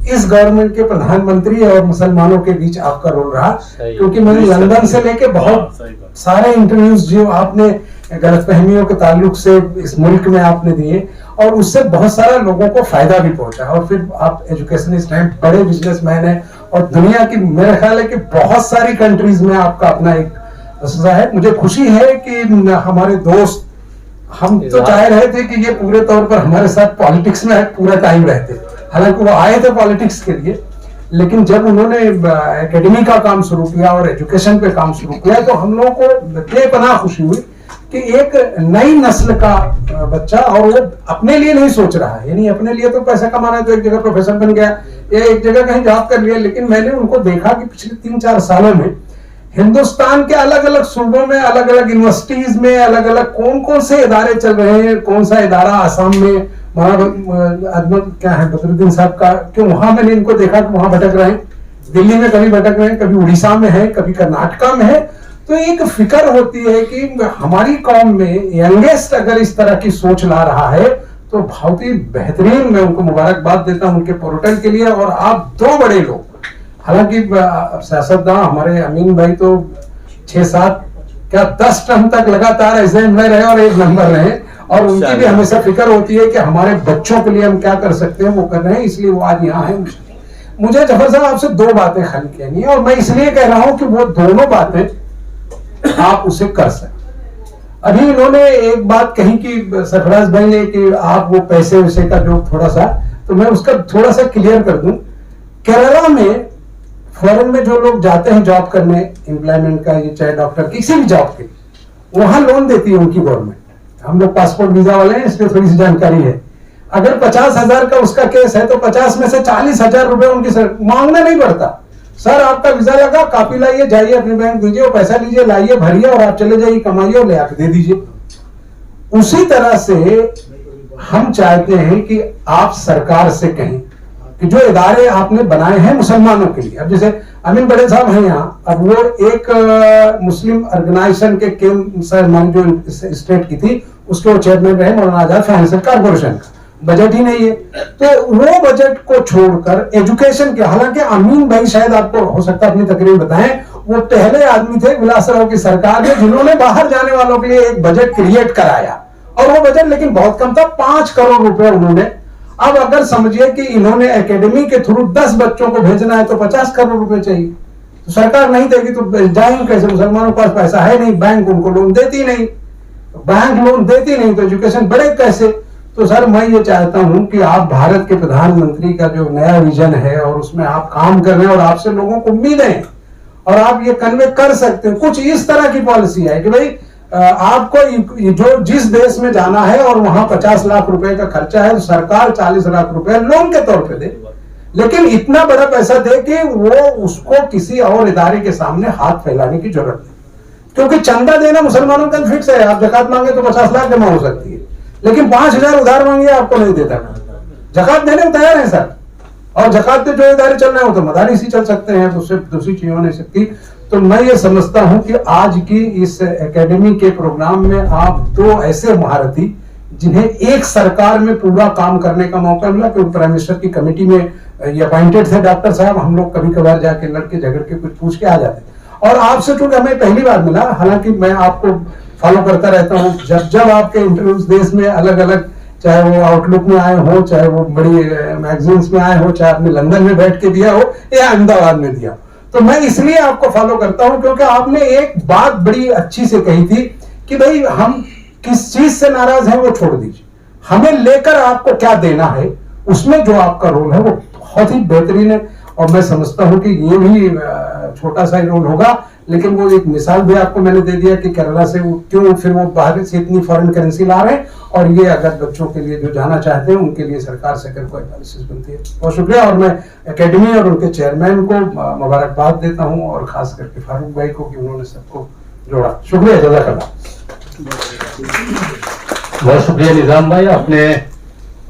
اس گورنمنٹ کے پردھان منتری اور مسلمانوں کے بیچ آپ کا رول رہا، کیونکہ میں نے لندن سے لے کے بہت سارے انٹرویوز جو آپ نے غلط فہمیوں کے تعلق سے اس ملک میں آپ نے دیے اور اس سے بہت سارا لوگوں کو فائدہ بھی پہنچا، اور پھر آپ ایجوکیشنسٹ ہیں، بڑے بزنس مین ہیں، اور دنیا کی میرے خیال ہے کہ بہت ساری کنٹریز میں آپ کا اپنا ایک اساتذہ ہے۔ مجھے خوشی ہے کہ ہمارے دوست، ہم تو چاہ رہے تھے کہ یہ پورے طور پر ہمارے ساتھ پالیٹکس میں پورا ٹائم رہتے، حالانکہ وہ آئے تھے پالیٹکس کے لیے، لیکن جب انہوں نے اکیڈمی کا کام شروع کیا اور ایجوکیشن پہ کام شروع کیا تو ہم لوگوں کو بے پناہ خوشی ہوئی کہ ایک نئی نسل کا بچہ، اور وہ اپنے لیے نہیں سوچ رہا ہے، یعنی اپنے لیے تو پیسہ کمانا ہے تو ایک جگہ پروفیسر بن گیا یا ایک جگہ کہیں جاب کر لیا، لیکن میں نے ان کو دیکھا کہ پچھلے 3-4 سالوں میں हिंदुस्तान के अलग अलग सूबों में, अलग अलग यूनिवर्सिटीज में, अलग अलग कौन कौन से इदारे चल रहे हैं, कौन सा इदारा आसाम में, वहां क्या है बदरुद्दीन साहब का, कि वहां मैंने इनको देखा कि वहां भटक रहे हैं, दिल्ली में कभी भटक रहे हैं, कभी उड़ीसा में है, कभी कर्नाटका में है। तो एक फिक्र होती है कि हमारी कौम में यंगेस्ट अगर इस तरह की सोच ला रहा है तो बहुत ही बेहतरीन, मैं उनको मुबारकबाद देता हूं उनके पोर्टल के लिए। और आप दो बड़े लोग, हालांकि सियासतदान हमारे अमीन भाई तो 6-7 क्या 10 टर्म तक लगातार ऐसे में रहे और एक नंबर रहे, और उनकी भी हमेशा फिक्र होती है कि हमारे बच्चों के लिए हम क्या कर सकते हैं, वो कर रहे हैं, इसलिए वो आज यहाँ है। मुझे जफर साहब आपसे 2 बातें खाली कहनी है, और मैं इसलिए कह रहा हूं कि वो दोनों बातें आप उसे कर सकते। अभी इन्होंने एक बात कही कि सरफराज भाई ने कि आप वो पैसे वैसे का जो थोड़ा सा, तो मैं उसका थोड़ा सा क्लियर कर दूं। केरला में फॉरेन में जो लोग जाते हैं जॉब करने, एम्प्लॉयमेंट का, ये चाहे डॉक्टर किसी भी जॉब के, वहां लोन देती है उनकी गवर्नमेंट। हम लोग पासपोर्ट वीजा वाले हैं, इसलिए थोड़ी सी जानकारी है। अगर 50,000 का उसका केस है तो 50 में से 40,000 रुपए उनकी मांगना नहीं पड़ता। सर आपका वीजा लगा, कॉपी लाइए, जाइए अपने बैंक दीजिए, वो पैसा लीजिए, लाइए, भरिए और आप चले जाइए, कमाइए और ले आके दे दीजिए। उसी तरह से हम चाहते हैं कि आप सरकार से कहें कि जो इदारे आपने बनाए हैं मुसलमानों के लिए, अब जैसे अमीन बड़े साहब हैं यहाँ, अब वो एक मुस्लिम ऑर्गेनाइजेशन के जो स्टेट की थी उसके वो चेयरमैन रहे, मौलाना आजाद फाइनेंशियल कॉर्पोरेशन का। बजट ही नहीं है, तो वो बजट को छोड़कर एजुकेशन के, हालांकि अमीन भाई शायद आपको हो सकता है अपनी तकरीर बताएं, वो पहले आदमी थे विलासराव की सरकार में जिन्होंने बाहर जाने वालों के लिए एक बजट क्रिएट कराया, और वो बजट लेकिन बहुत कम था, 5 करोड़ रुपए उन्होंने। अब अगर समझिए कि इन्होंने एकेडमी के थ्रू 10 बच्चों को भेजना है तो 50 करोड़ रुपए चाहिए, तो सरकार नहीं देगी तो जाएंगे कैसे? मुसलमानों के पास पैसा है नहीं, बैंक उनको लोन देती नहीं, बैंक लोन देती नहीं तो एजुकेशन बढ़े कैसे? तो सर मैं ये चाहता हूं कि आप भारत के प्रधानमंत्री का जो नया विजन है और उसमें आप काम कर रहे हैं और आपसे लोगों को उम्मीद है और आप ये कन्वे कर सकते हैं, कुछ इस तरह की पॉलिसी है कि भाई आपको जो जिस देश में जाना है और वहां 50 लाख रुपए का खर्चा है तो सरकार 40 लाख रुपए लोन के तौर पे दे, लेकिन इतना बड़ा पैसा दे कि वो उसको किसी और इदारे के सामने हाथ फैलाने की जरूरत नहीं। क्योंकि चंदा देना मुसलमानों का फिक्स है, आप जकात मांगे तो 50 लाख जमा हो सकती है, लेकिन 5,000 उधार मांगिए आपको नहीं देता। जकात देने में तैयार है सर, और जकात पे जो इदारे चल रहे हो तो मदारिस ही चल सकते हैं, उससे दूसरी चीज हो नहीं सकती। तो मैं ये समझता हूं कि आज की इस एकेडमी के प्रोग्राम में आप 2 ऐसे महारथी जिन्हें एक सरकार में पूरा काम करने का मौका मिला, क्योंकि प्राइम मिनिस्टर की कमेटी में ये अपॉइंटेड थे डॉक्टर साहब, हम लोग कभी कभार जाके लड़के झगड़ के कुछ पूछ के आ जाते। और आपसे चूंकि हमें पहली बार मिला, हालांकि मैं आपको फॉलो करता रहता हूँ, जब आपके इंटरव्यूज देश में अलग अलग, चाहे वो आउटलुक में आए हो, चाहे वो बड़ी मैगजीन्स में आए हो, चाहे आपने लंदन में बैठ के दिया हो या अहमदाबाद में दिया, तो मैं इसलिए आपको फॉलो करता हूं क्योंकि आपने एक बात बड़ी अच्छी से कही थी कि भाई हम किस चीज से नाराज हैं वो छोड़ दीजिए, हमें लेकर आपको क्या देना है, उसमें जो आपका रोल है वो बहुत ही बेहतरीन है। और मैं समझता हूं कि ये भी छोटा सा ही रोल होगा, लेकिन वो एक मिसाल भी आपको मैंने दे दिया कि केरला से क्यों फिर वो बाहर से इतनी फॉरेन करेंसी ला रहे हैं, और ये अगर बच्चों के लिए जो जाना चाहते हैं उनके लिए सरकार से अगर कोई पॉलिसीज बनती है। बहुत शुक्रिया, और मैं एकेडमी और उनके चेयरमैन को मुबारकबाद देता हूँ, और खास करके फारूक भाई को कि उन्होंने सबको जोड़ा। शुक्रिया, जज़ाकल्लाह। बहुत शुक्रिया निजाम भाई, आपने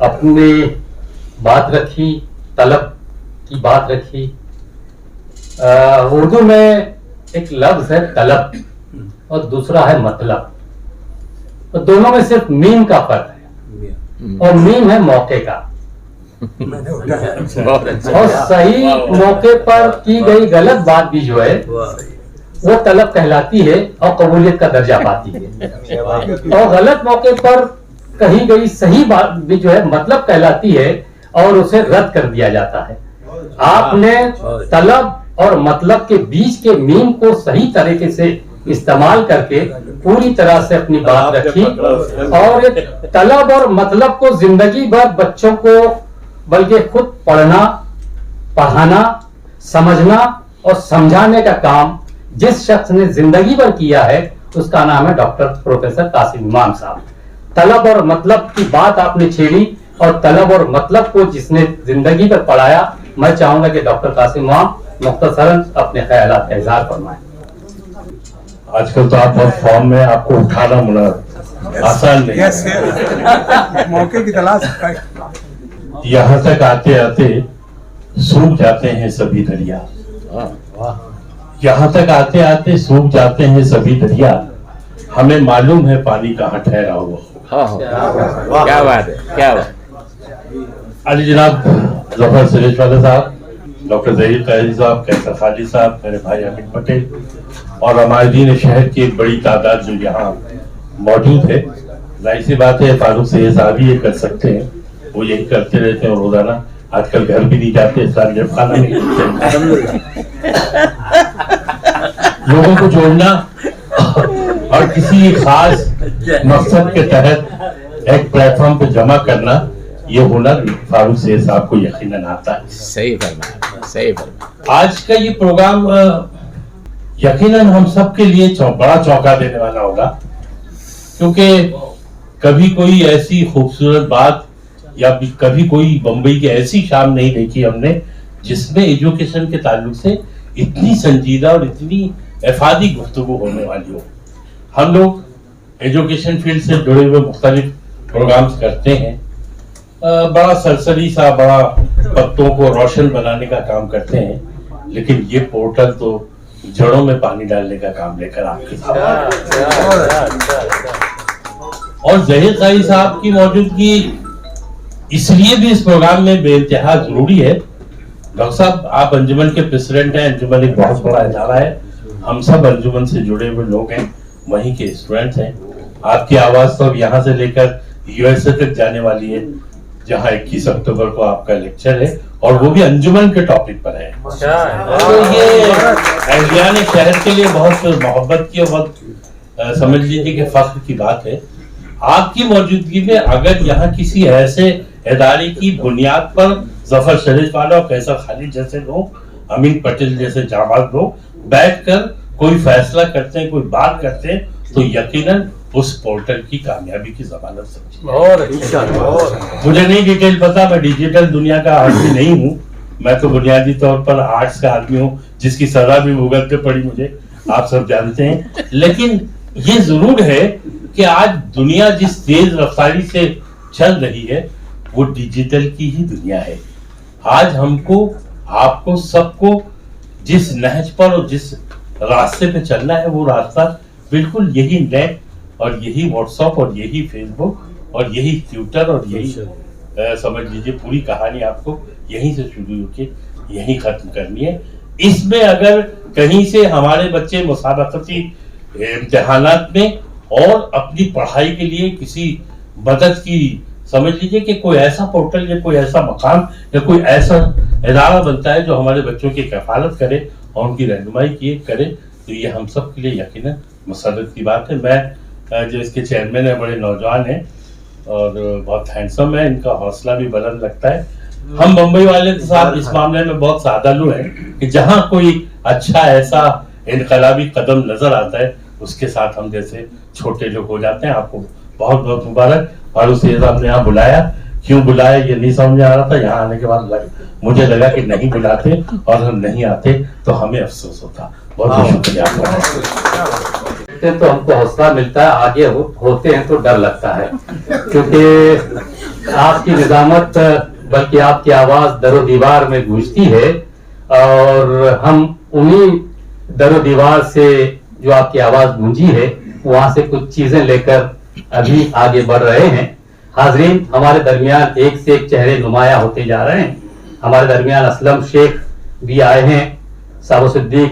अपनी बात रखी, तलब की बात रखी। उर्दू में एक लफ्ज है तलब और दूसरा है मतलब, तो दोनों में सिर्फ मीम का फर्क है, और मीम है मौके का, और सही मौके पर की गई गलत बात भी जो है वो तलब कहलाती है और कबूलियत का दर्जा पाती है, और गलत मौके पर कही गई सही बात भी जो है मतलब कहलाती है और उसे रद्द कर दिया जाता है। आपने तलब और मतलब के बीच के मीम को सही तरीके से इस्तेमाल करके पूरी तरह से अपनी बात रखी, और तलब और मतलब को जिंदगी भर बच्चों को बल्कि खुद पढ़ना, पढ़ाना, समझना और समझाने का काम जिस शख्स ने जिंदगी भर किया है उसका नाम है डॉक्टर प्रोफेसर कासिम इमाम साहब। तलब और मतलब की बात आपने छेड़ी, और तलब और मतलब को जिसने जिंदगी भर पढ़ाया, मैं चाहूंगा कि डॉक्टर कासिम इमाम मुख्तसरन अपने ख्यालात का इजहार फरमाएं। آج کل تو آپ بہت فارم میں, آپ کو اٹھانا منا آسان نہیں. Yes, yes. موقع کی تلاش. یہاں تک آتے آتے سوکھ جاتے ہیں سبھی دریا, یہاں تک آتے آتے سوکھ جاتے ہیں سبھی دریا, ہمیں معلوم ہے پانی کہاں ٹھہرا ہوا. کیا بات ہے, کیا بات. علی جناب ظفر سریش والے صاحب, ڈاکٹر ظہیر قیدی صاحب, کیسر خالد صاحب, میرے بھائی امین پٹیل اور عمائدین شہر کی ایک بڑی تعداد جو یہاں موجود ہے. ظاہر سی بات ہے فاروق سید صاحب ہی یہ کر سکتے ہیں, وہ یہی کرتے رہتے ہیں روزانہ. آج کل گھر بھی نہیں جاتے, اسلامیہ خانہ نہیں لوگوں کو جوڑنا اور کسی خاص مقصد کے تحت ایک پلیٹ فارم پہ جمع کرنا, یہ ہنر فاروق سید صاحب کو یقیناً آتا ہے. صحیح فرمایا, صحیح فرمایا. آج کا یہ پروگرام یقیناً ہم سب کے لیے بڑا چونکا دینے والا ہوگا, کیونکہ کبھی کوئی ایسی خوبصورت بات یا کبھی کوئی بمبئی کی ایسی شام نہیں دیکھی ہم نے جس میں ایجوکیشن کے تعلق سے اتنی سنجیدہ اور اتنی افادی گفتگو ہونے والی ہو. ہم لوگ ایجوکیشن فیلڈ سے جڑے ہوئے مختلف پروگرامز کرتے ہیں, بڑا سرسری سا, بڑا پتوں کو روشن بنانے کا کام کرتے ہیں, لیکن یہ پورٹل تو جڑوں میں پانی ڈالنے کا کام لے کر آپ کے سامنے. اور ظہیر قیدی صاحب کی موجودگی اس لیے بھی اس پروگرام میں بے انتہا ضروری ہے. ڈاکٹر صاحب آپ انجمن کے پریزیڈنٹ ہیں, انجمن ایک بہت بڑا ادارہ ہے, ہم سب انجمن سے جڑے ہوئے لوگ ہیں, وہیں کے اسٹوڈنٹس ہیں. آپ کی آواز تو اب یہاں سے لے کر USA تک جانے والی ہے, جہاں 21 اکتوبر کو آپ کا لیکچر ہے, اور وہ بھی انجمن کے ٹاپک پر ہے. تو یہ اہلیان شہر کے لیے بہت محبت کی اور بہت سمجھ لیجیے کہ فخر کی بات ہے. آپ کی موجودگی میں اگر یہاں کسی ایسے ادارے کی بنیاد پر ظفر شریف والا اور کیسر خالد جیسے لوگ, امین پٹیل جیسے جامعات لوگ بیٹھ کر کوئی فیصلہ کرتے ہیں, کوئی بات کرتے ہیں, تو یقیناً اس پورٹل کی کامیابی کی ضمانت سمجھیں. مجھے نہیں ڈیٹیل پتا, میں ڈیجیٹل دنیا کا آدمی نہیں ہوں, میں تو بنیادی طور پر آرٹس کا آدمی ہوں, جس کی سزا بھی گوگل پہ پڑی مجھے, آپ سب جانتے ہیں. لیکن یہ ضرور ہے کہ آج دنیا جس تیز رفتاری سے چل رہی ہے وہ ڈیجیٹل کی ہی دنیا ہے. آج ہم کو, آپ کو, سب کو جس نہج پر اور جس راستے پہ چلنا ہے وہ راستہ بالکل یہی نیٹ اور یہی واٹس ایپ اور یہی فیس بک اور یہی ٹویٹر اور یہی سمجھ لیجیے پوری کہانی آپ کو یہیں سے شروع ہو کے یہیں ختم کرنی ہے. اس میں اگر کہیں سے ہمارے بچے مسابقتی امتحانات میں اور اپنی پڑھائی کے لیے کسی مدد کی, سمجھ لیجیے کہ کوئی ایسا پورٹل یا کوئی ایسا مقام یا کوئی ایسا ادارہ بنتا ہے جو ہمارے بچوں کی کفالت کرے اور ان کی رہنمائی کرے, تو یہ ہم سب کے لیے یقیناً مسرت کی بات ہے. میں جو اس کے چیئرمین ہیں بڑے نوجوان ہیں اور بہت ہینڈسم ہے, ان کا حوصلہ بھی بلند لگتا ہے. ہم بمبئی والے صاحب اس معاملے میں بہت سادہ لو ہیں کہ جہاں کوئی اچھا ایسا انقلابی قدم نظر آتا ہے اس کے ساتھ ہم جیسے چھوٹے لوگ ہو جاتے ہیں. آپ کو بہت بہت مبارک. فاروق سید صاحب نے یہاں بلایا, کیوں بلایا یہ نہیں سمجھ آ رہا تھا. یہاں آنے کے بعد مجھے لگا کہ نہیں بلاتے اور ہم نہیں آتے تو ہمیں افسوس ہوتا. بہت بہت شکریہ آپ کا. تو ہم کو حوصلہ ملتا ہے, آگے ہوتے ہیں تو ڈر لگتا ہے, کیونکہ آپ کی نظامت بلکہ آپ کی آواز در و دیوار میں گونجتی ہے, اور ہم انہی در و دیوار سے جو آپ کی آواز گونجی ہے وہاں سے کچھ چیزیں لے کر ابھی آگے بڑھ رہے ہیں. حاضرین, ہمارے درمیان ایک سے ایک چہرے نمایاں ہوتے جا رہے ہیں. ہمارے درمیان اسلم شیخ بھی آئے ہیں, صابو صدیق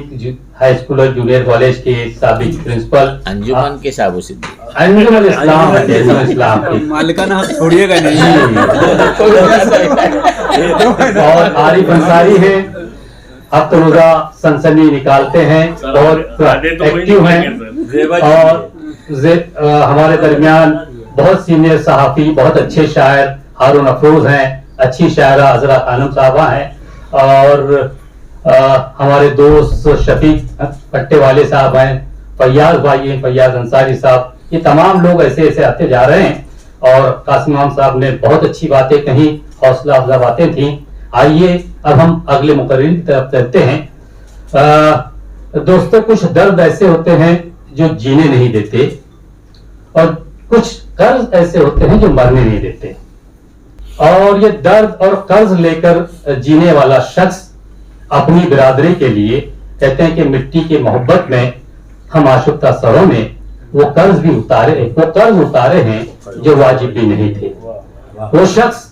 ہائی اسکول اور جونیئر کالج کے سابق پرنسپل, انجمن کے صابو صدیق, انجمن اسلام کے مالکانہ چھوڑیے گا نہیں. اور عارف انصاری ہیں, ہفتہ روزہ سنسنی نکالتے ہیں, بہت ایکٹیو ہیں. اور ہمارے درمیان بہت سینئر صحافی, بہت اچھے شاعر ہارون افروز ہیں, اچھی شاعرہ عذرا خانم صاحبہ ہیں, اور ہمارے دوست شفیق پٹے والے صاحب ہیں, فیاض بھائی ہیں, فیاض انصاری صاحب. یہ تمام لوگ ایسے ایسے آتے جا رہے ہیں. اور قاسم امام صاحب نے بہت اچھی باتیں کہیں, حوصلہ افزا باتیں تھیں. آئیے اب ہم اگلے مقرر کی طرف چلتے ہیں. دوستوں, کچھ درد ایسے ہوتے ہیں जो जीने नहीं देते और कुछ कर्ज ऐसे होते हैं जो मरने नहीं देते। और ये दर्द और कर्ज लेकर जीने वाला शख्स अपनी बिरादरी के लिए कहते हैं कि मिट्टी की मोहब्बत में हम आशुफ्ता सरों में वो कर्ज उतारे हैं जो वाजिब भी नहीं थे। वो शख्स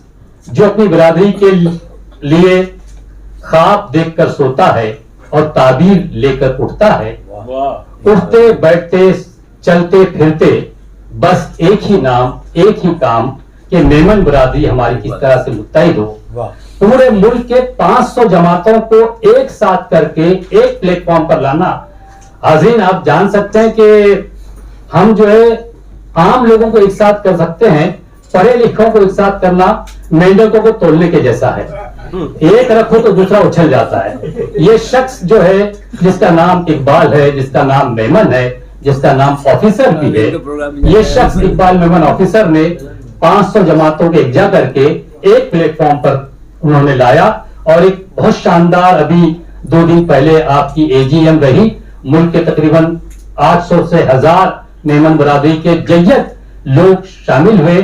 जो अपनी बिरादरी के लिए ख्वाब देखकर सोता है और ताबीर लेकर उठता है, उठते बैठते चलते फिरते बस एक ही नाम एक ही काम कि मेमन बिरादरी हमारी किस तरह से मुत्तहिद हो। पूरे मुल्क के 500 जमातों को एक साथ करके एक प्लेटफॉर्म पर लाना। हाज़रीन, आप जान सकते हैं कि हम जो है आम लोगों को एक साथ कर सकते हैं, पढ़े लिखों को एक साथ करना मेंढकों को तोड़ने के जैसा है। एक रखो तो दूसरा उछल जाता है। ये शख्स जो है जिसका नाम इकबाल है, जिसका नाम मेमन है, जिसका नाम ऑफिसर भी है, ये शख्स इकबाल मेमन ऑफिसर ने 500 जमातों के एकजा करके एक प्लेटफॉर्म पर उन्होंने लाया। और एक बहुत शानदार, अभी 2 दिन पहले आपकी AGM रही, मुल्क के तकरीबन 800 से 1000 मेमन बरादरी के जय्यद लोग शामिल हुए।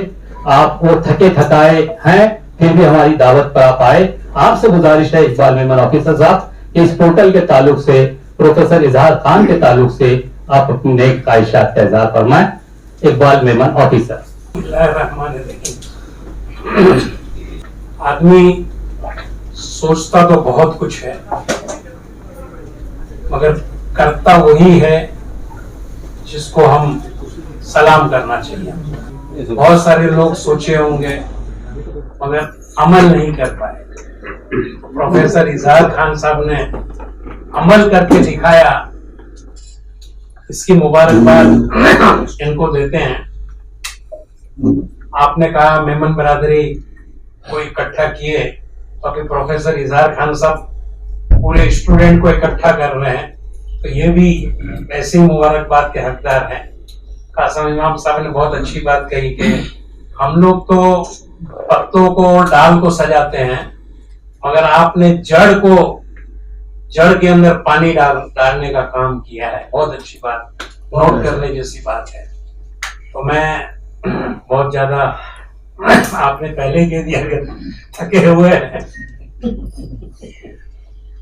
आप वो थके थकाए हैं, फिर भी हमारी दावत पर आप आए। आपसे गुजारिश है इकबाल मेमन ऑफिसर साहब कि इस पोर्टल के ताल्लुक से, प्रोफेसर इजहार खान के ताल्लुक से आप अपनी नेक ख्वाहिशात का इजहार फरमाएं। इकबाल मेमन ऑफिसर। आदमी सोचता तो बहुत कुछ है, मगर करता वही है जिसको हम सलाम करना चाहिए। बहुत सारे लोग सोचे होंगे मगर अमल नहीं कर पाए। प्रोफेसर इजहार खान साहब ने अमल करके दिखाया, इसकी मुबारकबाद इनको देते हैं। आपने कहा मेमन बरादरी को इकट्ठा किए, तो अभी प्रोफेसर इजहार खान साहब पूरे स्टूडेंट को इकट्ठा कर रहे हैं, तो ये भी ऐसी मुबारकबाद के हकदार हैं। कासिम इमाम साहब ने बहुत अच्छी बात कही कि हम लोग तो पत्तों को, डाल को सजाते हैं, मगर आपने जड़ के अंदर पानी डालने का काम किया है। बहुत अच्छी बात, नोट करने जैसी बात है। तो मैं बहुत ज्यादा, आपने पहले कह दिया कि थके हुए हैं,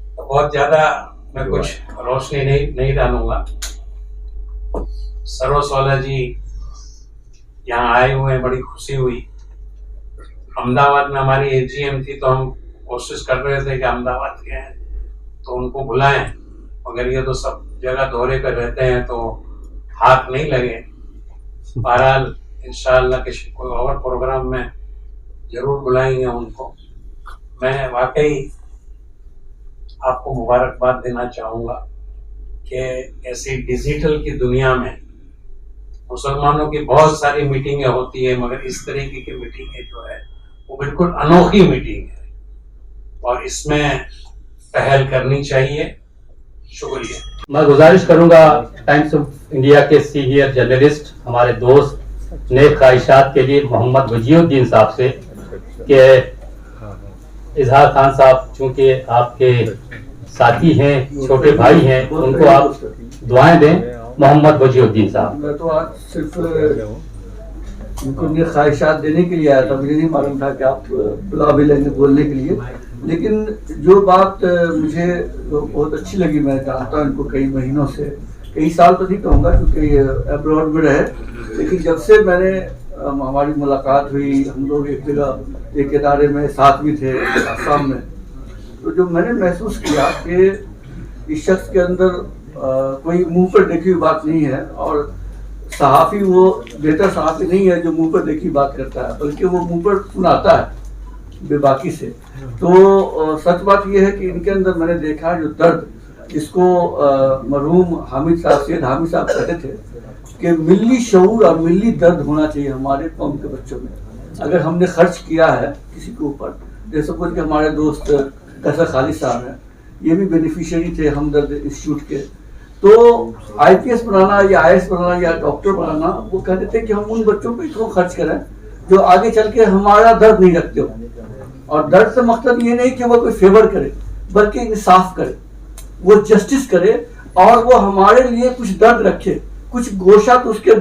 तो बहुत ज्यादा मैं कुछ रोशनी नहीं डालूंगा। सरोसवाला जी यहाँ आए हुए हैं, बड़ी खुशी हुई। अहमदाबाद में हमारी AGM थी, तो हम कोशिश कर रहे थे कि अहमदाबाद के हैं तो उनको बुलाएं, मगर ये तो सब जगह दौरे पर रहते हैं तो हाथ नहीं लगे। बहरहाल इंशाअल्लाह किसी कोई और प्रोग्राम में जरूर बुलाएंगे उनको। मैं वाकई आपको मुबारकबाद देना चाहूँगा कि ऐसी डिजिटल की दुनिया में मुसलमानों की बहुत सारी मीटिंगें होती है, मगर इस तरीके की मीटिंगें जो है वो बिल्कुल अनोखी मीटिंग है और इसमें पहल करनी चाहिए। शुक्रिया। मैं गुजारिश करूंगा टाइम्स ऑफ इंडिया के सीनियर जर्नलिस्ट, हमारे दोस्त, नेक ख्वाहिशात के लिए मोहम्मद वजीउद्दीन साहब से कि इजहार खान साहब चूंकि आपके साथी हैं, छोटे भाई हैं, उनको आप दुआएं दें। मोहम्मद वजीउद्दीन साहब। मैं तो आज सिर्फ उनको अपनी ख्वाहिशात देने के लिए आया था, मुझे नहीं मालूम था कि आप बुला भी लेंगे बोलने के लिए। लेकिन जो बात मुझे बहुत अच्छी लगी, मैं जानता हूँ इनको कई महीनों से, कई साल तो नहीं कहूँगा क्योंकि अब्रॉड में रहे, लेकिन जब से मैंने हमारी मुलाकात हुई, हम लोग एक जगह एक इदारे में साथ भी थे आसाम में, तो जो मैंने महसूस किया कि इस शख्स के अंदर कोई मुंह पर देखी हुई बात नहीं है, और सहाफ़ी वो बेहतर सहाफ़ी नहीं है जो मुंह पर देखी बात करता है, बल्कि वो मुंह पर सुनाता है बेबाकी से। तो सच बात ये है कि इनके अंदर मैंने देखा जो दर्द, जिसको मरहूम हामिद साहब, सैयद हामिद साहब कहते थे कि मिली शऊर और मिली दर्द होना चाहिए हमारे कौम के बच्चों में। अगर हमने खर्च किया है किसी के ऊपर, जैसे कुछ कि हमारे दोस्त कैसर खालिद साहब हैं, ये भी बेनिफिशियरी थे हमदर्द इंस्टीट्यूट के, तो IPS बनाना या IAS बनाना या डॉक्टर बनाना, वो कहते थे कि हम उन बच्चों पे क्यों खर्च करें जो आगे चल के हमारा दर्द नहीं रखते हो। और दर्द से मकसद ये नहीं कि वो कोई फेवर करे, बल्कि इंसाफ करे, वो जस्टिस करे और वो हमारे लिए कुछ दर्द रखे कुछ गोशा तो उसके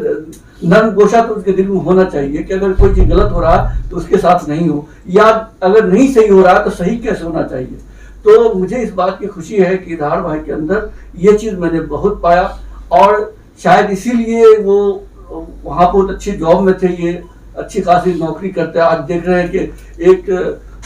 नर्म गोशा तो उसके दिल में होना चाहिए कि अगर कोई चीज गलत हो रहा है तो उसके साथ नहीं हो, या अगर नहीं सही हो रहा है तो सही कैसे होना चाहिए। तो मुझे इस बात की खुशी है कि इजहार भाई के अंदर ये चीज मैंने बहुत पाया, और शायद इसीलिए वो वहाँ बहुत अच्छी जॉब में थे, ये अच्छी खासी नौकरी करते हैं। आज देख रहे हैं कि एक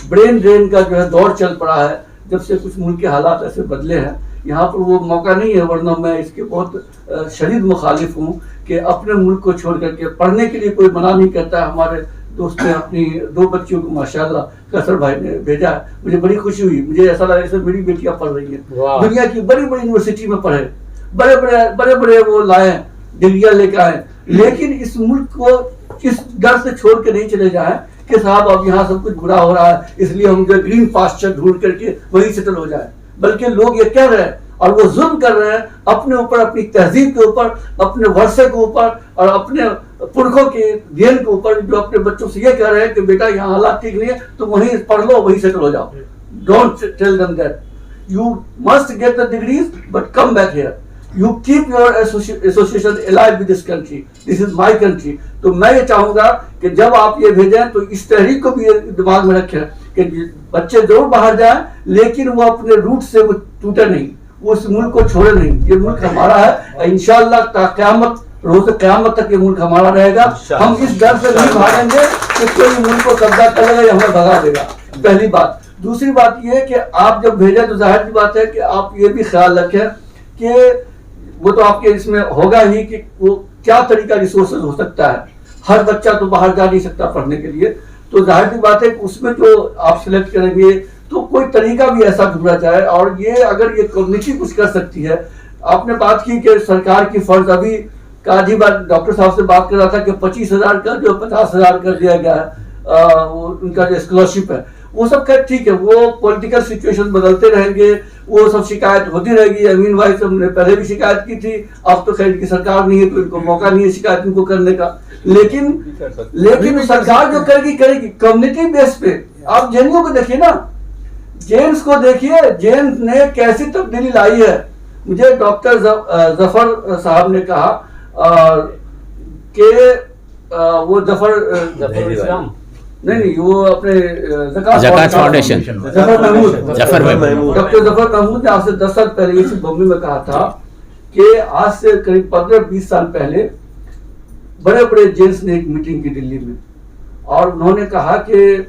ब्रेन ड्रेन का जो है दौर चल पड़ा है, जब से कुछ मुल्क के हालात ऐसे बदले हैं। यहाँ पर वो मौका नहीं है, वरना मैं इसके बहुत शदीद मुखालिफ हूँ कि अपने मुल्क को छोड़ करके पढ़ने के लिए कोई मना नहीं करता। हमारे दोस्त ने अपनी 2 बच्चियों को माशाल्लाह कसर भाई ने भेजा, मुझे बड़ी खुशी हुई। मुझे ऐसा लगा जैसे मेरी बेटियां पढ़ रही हैं, दुनिया की बड़ी बड़ी यूनिवर्सिटी में पढ़े, बड़े बड़े वो लाए डिग्रियां लेकर आए, लेकिन इस मुल्क को किस डर से छोड़ के नहीं चले जाए कि साहब अब यहाँ सब कुछ बुरा हो रहा है इसलिए हम जो ग्रीन पास्चर ढूंढ करके वहीं सेटल हो जाए। बल्कि लोग ये कह रहे हैं और वो जुल्म कर रहे हैं अपने ऊपर, अपनी तहजीब के ऊपर, अपने वर्षे के ऊपर और अपने पुरखों के दीन के ऊपर, जो अपने बच्चों से ये कह रहे हैं कि बेटा यहाँ हालात ठीक नहीं है तो वहीं पढ़ लो, वहीं सेटल हो जाओ। Don't tell them that you must get the degrees but come back here, you keep your association alive with this country, this is my country. तो मैं ये चाहूंगा कि जब आप ये भेजें तो इस तहरीक को भी दिमाग में रखें कि बच्चे जरूर बाहर जाएं, लेकिन वो अपने रूट से वो टूटे नहीं, वो इस मुल्क को छोड़े नहीं। ये मुल्क हमारा है, इंशाअल्लाह क़यामत रोज़ क़यामत तक ये मुल्क हमारा रहेगा। हम इस डर से नहीं भागेंगे कि कोई मुल्क को कब्जा करेगा या हमें भगा देगा, पहली बात। दूसरी बात ये है कि आप जब भेजें तो जाहिर सी बात है कि आप ये भी ख्याल रखें कि वो तो आपके इसमें होगा ही कि वो क्या तरीका रिसोर्सेज हो सकता है। हर बच्चा तो बाहर जा नहीं सकता पढ़ने के लिए, तो जाहिर सी बात है कि उसमें जो आप सिलेक्ट करेंगे तो कोई तरीका भी ऐसा ढूंढा जाए। और ये अगर ये कम्युनिटी कुछ कर सकती है, आपने बात की कि सरकार की फर्ज, अभी काजी बात डॉक्टर साहब से बात कर रहा था कि 25,000 का जो 50,000 कर दिया गया है, उनका जो स्कॉलरशिप है वो सब खैर ठीक है, वो पॉलिटिकल सिचुएशन बदलते रहेंगे, वो सब शिकायत होती रहेगी। अमीन भाई से हमने पहले भी शिकायत की थी, अब तो खैर इनकी सरकार नहीं है तो इनको मौका नहीं है शिकायत इनको करने का, लेकिन सरकार जो करेगी कम्युनिटी बेस पे। आप जेएनयू को देखिए ना, जेम्स को देखिए, जेम्स ने कैसी तब्दीली लाई है। मुझे डॉक्टर जफर साहब ने कहा कि वो जफर नहीं वो अपने ज़कात फाउंडेशन जफर महमूद, डॉक्टर जफर महमूद ने आज से 10 साल पहले इसी बॉम्बे में कहा था कि आज से करीब 15-20 साल पहले बड़े बड़े जेंट्स ने एक मीटिंग की दिल्ली में, और उन्होंने कहा कि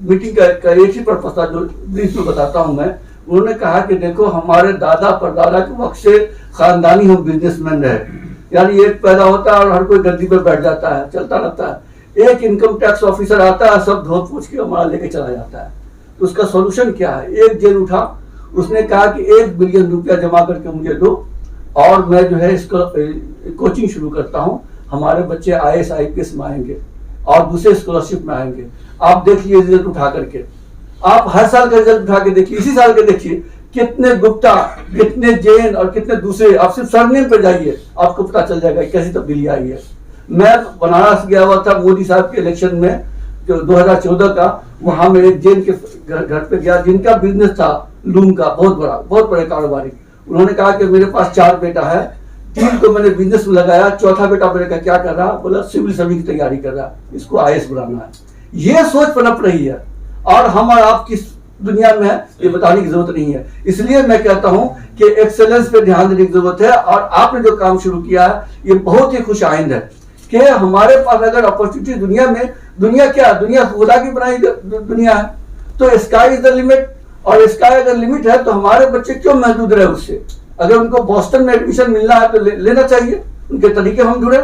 मीटिंग का एक ही पर्पस था जो ब्रीफ में बताता हूं मैं। उन्होंने कहा कि देखो हमारे दादा परदादा के वक्त से खानदानी हम बिजनेसमैन रहे, यानी एक पैदा होता है और हर कोई गद्दी पे बैठ जाता है, चलता रहता है। एक इनकम टैक्स ऑफिसर आता है, सब धो पूछ के हमारा लेके चला जाता है। तो उसका सॉल्यूशन क्या है? एक जेल उठा, उसने कहा कि 1 बिलियन रुपया जमा करके मुझे दो और मैं जो है इसको कोचिंग शुरू करता हूँ, हमारे बच्चे IAS IPS में आएंगे और दूसरे स्कॉलरशिप में आएंगे। आप देखिए रिजल्ट उठा करके, आप हर साल का रिजल्ट उठा के देखिए, इसी साल के देखिए कितने गुप्ता, कितने जैन और कितने दूसरे, आप सिर्फ सरनेम पे जाइए आपको पता चल जाएगा कैसी तब्दीली आई है। मैं बनारस गया हुआ था मोदी साहब के इलेक्शन में जो 2014 का, वहां में एक जैन के घर पे गया जिनका बिजनेस था लूम का, बहुत बड़े कारोबारी। उन्होंने कहा कि मेरे पास 4 बेटा है, 3 को मैंने बिजनेस में लगाया, चौथा बेटा मेरे का क्या कर रहा? बोला सिविल सर्विस की तैयारी कर रहा, इसको IAS बनाना है। ये सोच पनप रही है और हम और आप किस दुनिया में है ये बताने की जरूरत नहीं है। इसलिए मैं कहता हूं कि एक्सेलेंस पे ध्यान देने की जरूरत है, और आपने जो काम शुरू किया है ये बहुत ही खुश आइंद है कि हमारे पास अगर अपॉर्चुनिटी दुनिया में, दुनिया खुदा की बनाई दुनिया है, तो स्काई इज द लिमिट, और स्काई अगर लिमिट है तो हमारे बच्चे क्यों महदूद रहे उससे? अगर उनको बॉस्टन में एडमिशन मिलना है तो लेना चाहिए, उनके तरीके हम जुड़े,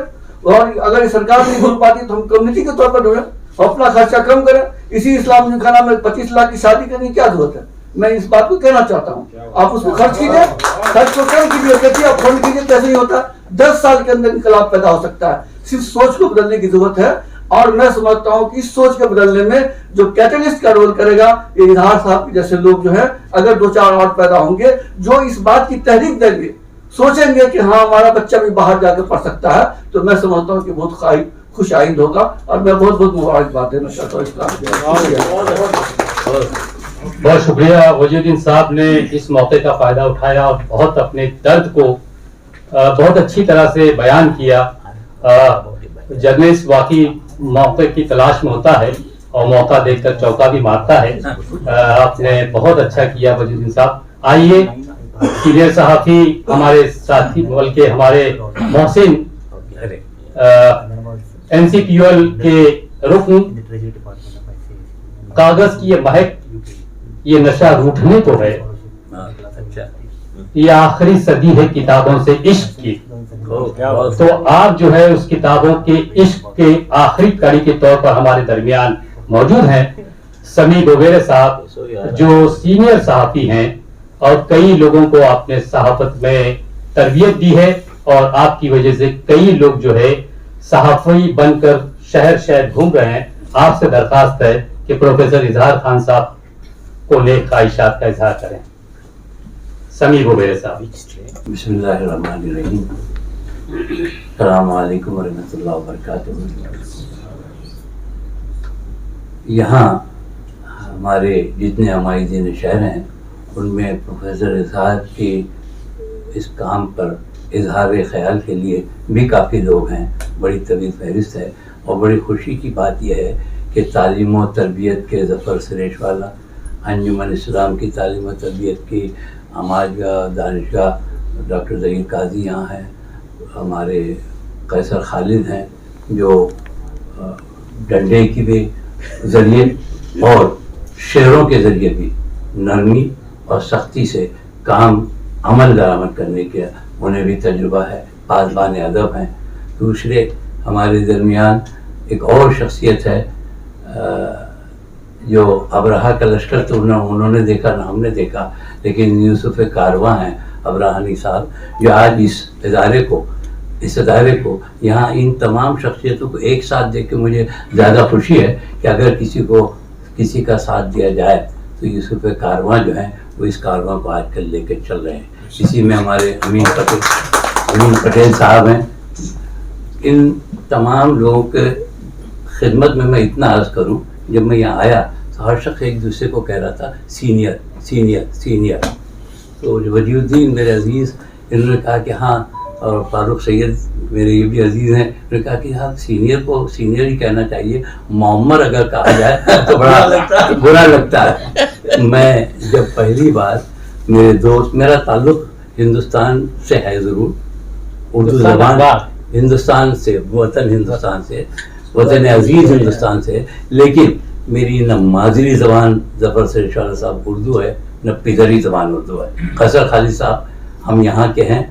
और अगर सरकार नहीं बोल पाती तो हम कम्युनिटी के तौर पर जुड़े, अपना खर्चा कम करें। इसी इस्लाम खाना में 25 लाख की शादी करने की क्या जरूरत है? मैं इस बात को कहना चाहता हूँ। आप उसको खर्च कीजिए, खर्च को कम कीजिए, देखिए आप फंड कीजिए, कैसे नहीं होता। 10 साल के अंदर इनकलाब पैदा हो सकता है, सिर्फ सोच को बदलने की जरूरत है। और मैं समझता हूँ कि इस सोच के बदलने में जो कैटलिस्ट का रोल करेगा ये इजहार साहब जैसे लोग जो है, अगर 2-4 और पैदा होंगे जो इस बात की तहरीक देंगे, सोचेंगे कि हाँ हमारा बच्चा भी बाहर जाकर पढ़ सकता है, तो मैं समझता हूँ कि बहुत खुश आइंद होगा। और मैं बहुत मुबारकबाद देना चाहता हूँ। बहुत शुक्रिया वजीउद्दीन साहब ने इस मौके का फायदा उठाया और बहुत अपने दर्द को बहुत अच्छी तरह से बयान किया। जर्नलिस्ट वाकई मौके की तलाश में होता है और मौका देखकर चौका भी मारता है। आपने बहुत अच्छा किया वजीरुद्दीन साहब। आइए सीनियर सहाफी हमारे साथी बल्कि हमारे मोहसिन NCPUL के रुकन, कागज की ये महक, ये नशा रूठने को है, ये आखिरी सदी है किताबों से इश्क की। तो आप जो है उस किताबों के इश्क के आखिरी कड़ी के तौर पर हमारे दरमियान मौजूद हैं। समी गोबेरे साहब जो सीनियर सहाफी हैं और कई लोगों को आपने सहाफत में तरबियत दी है और आपकी वजह से कई लोग जो है सहाफी बनकर शहर शहर घूम रहे हैं। आपसे दरखास्त है कि प्रोफेसर इजहार खान साहब को नेक ख्वाहिशात का इजहार करें। समी गोबेरे साहब। बिस्मिल्लाहिर्रहमानिर्रहीम। अस्सलामु अलैकुम वरहमतुल्लाहि वबरकातुहू। यहाँ हमारे जितने हमायदीन शहर हैं उनमें प्रोफेसर इजहार के इस काम पर इजहार ख्याल के लिए भी काफ़ी लोग हैं। बड़ी तवील फहरिस्त है और बड़ी खुशी की बात यह है कि तालीम व तरबियत के ज़फ़र सुरेशवाला, अंजुमन इस्लाम की तालीम व तरबियत की हमारा दानिशगाह डॉक्टर ज़हीर काजी यहाँ हैं, हमारे कैसर खालिद हैं जो डंडे के भी ज़रिए और शेरों के ज़रिए भी नरमी और सख्ती से काम अमल दरामद करने के उन्हें भी तजुर्बा है, पासबान अदब हैं। दूसरे हमारे दरमियान एक और शख्सियत है जो अबराहा का लश्कर तो उन्होंने देखा ना हमने देखा, लेकिन यूसुफ कारवां हैं अबराहानी साहब, जो आज इस इदारे को यहाँ इन तमाम शख्सियतों को एक साथ देख के मुझे ज़्यादा खुशी है कि अगर किसी का साथ दिया जाए तो यूसुफ कारवां जो हैं वो इस कारवां को आजकल लेकर चल रहे हैं। इसी में हमारे अमीन पटेल साहब हैं। इन तमाम लोगों के खिदमत में मैं इतना अर्ज़ करूं, जब मैं यहाँ आया तो हर शख्स एक दूसरे को कह रहा था सीनियर सीनियर सीनियर। तो वजीरुद्दीन मेरे अजीज़ इन्होंने कहा कि हाँ, और फारूक सैयद मेरे ये भी अजीज़ हैं, उन्होंने कहा कि हाँ सीनियर को सीनियर ही कहना चाहिए, मोहम्मद अगर कहा जाए तो बड़ा बुरा लगता है। मैं जब पहली बार मेरा ताल्लुक़ हिंदुस्तान से है ज़रूर, उर्दू ज़बान हिंदुस्तान से, वतन अजीज़ हिंदुस्तान से, लेकिन मेरी न मादरी ज़बान ज़फ़र सुरेशवाला साहब उर्दू है न पिदरी ज़बान उर्दू है। कैसर खालिद साहब हम यहाँ के हैं,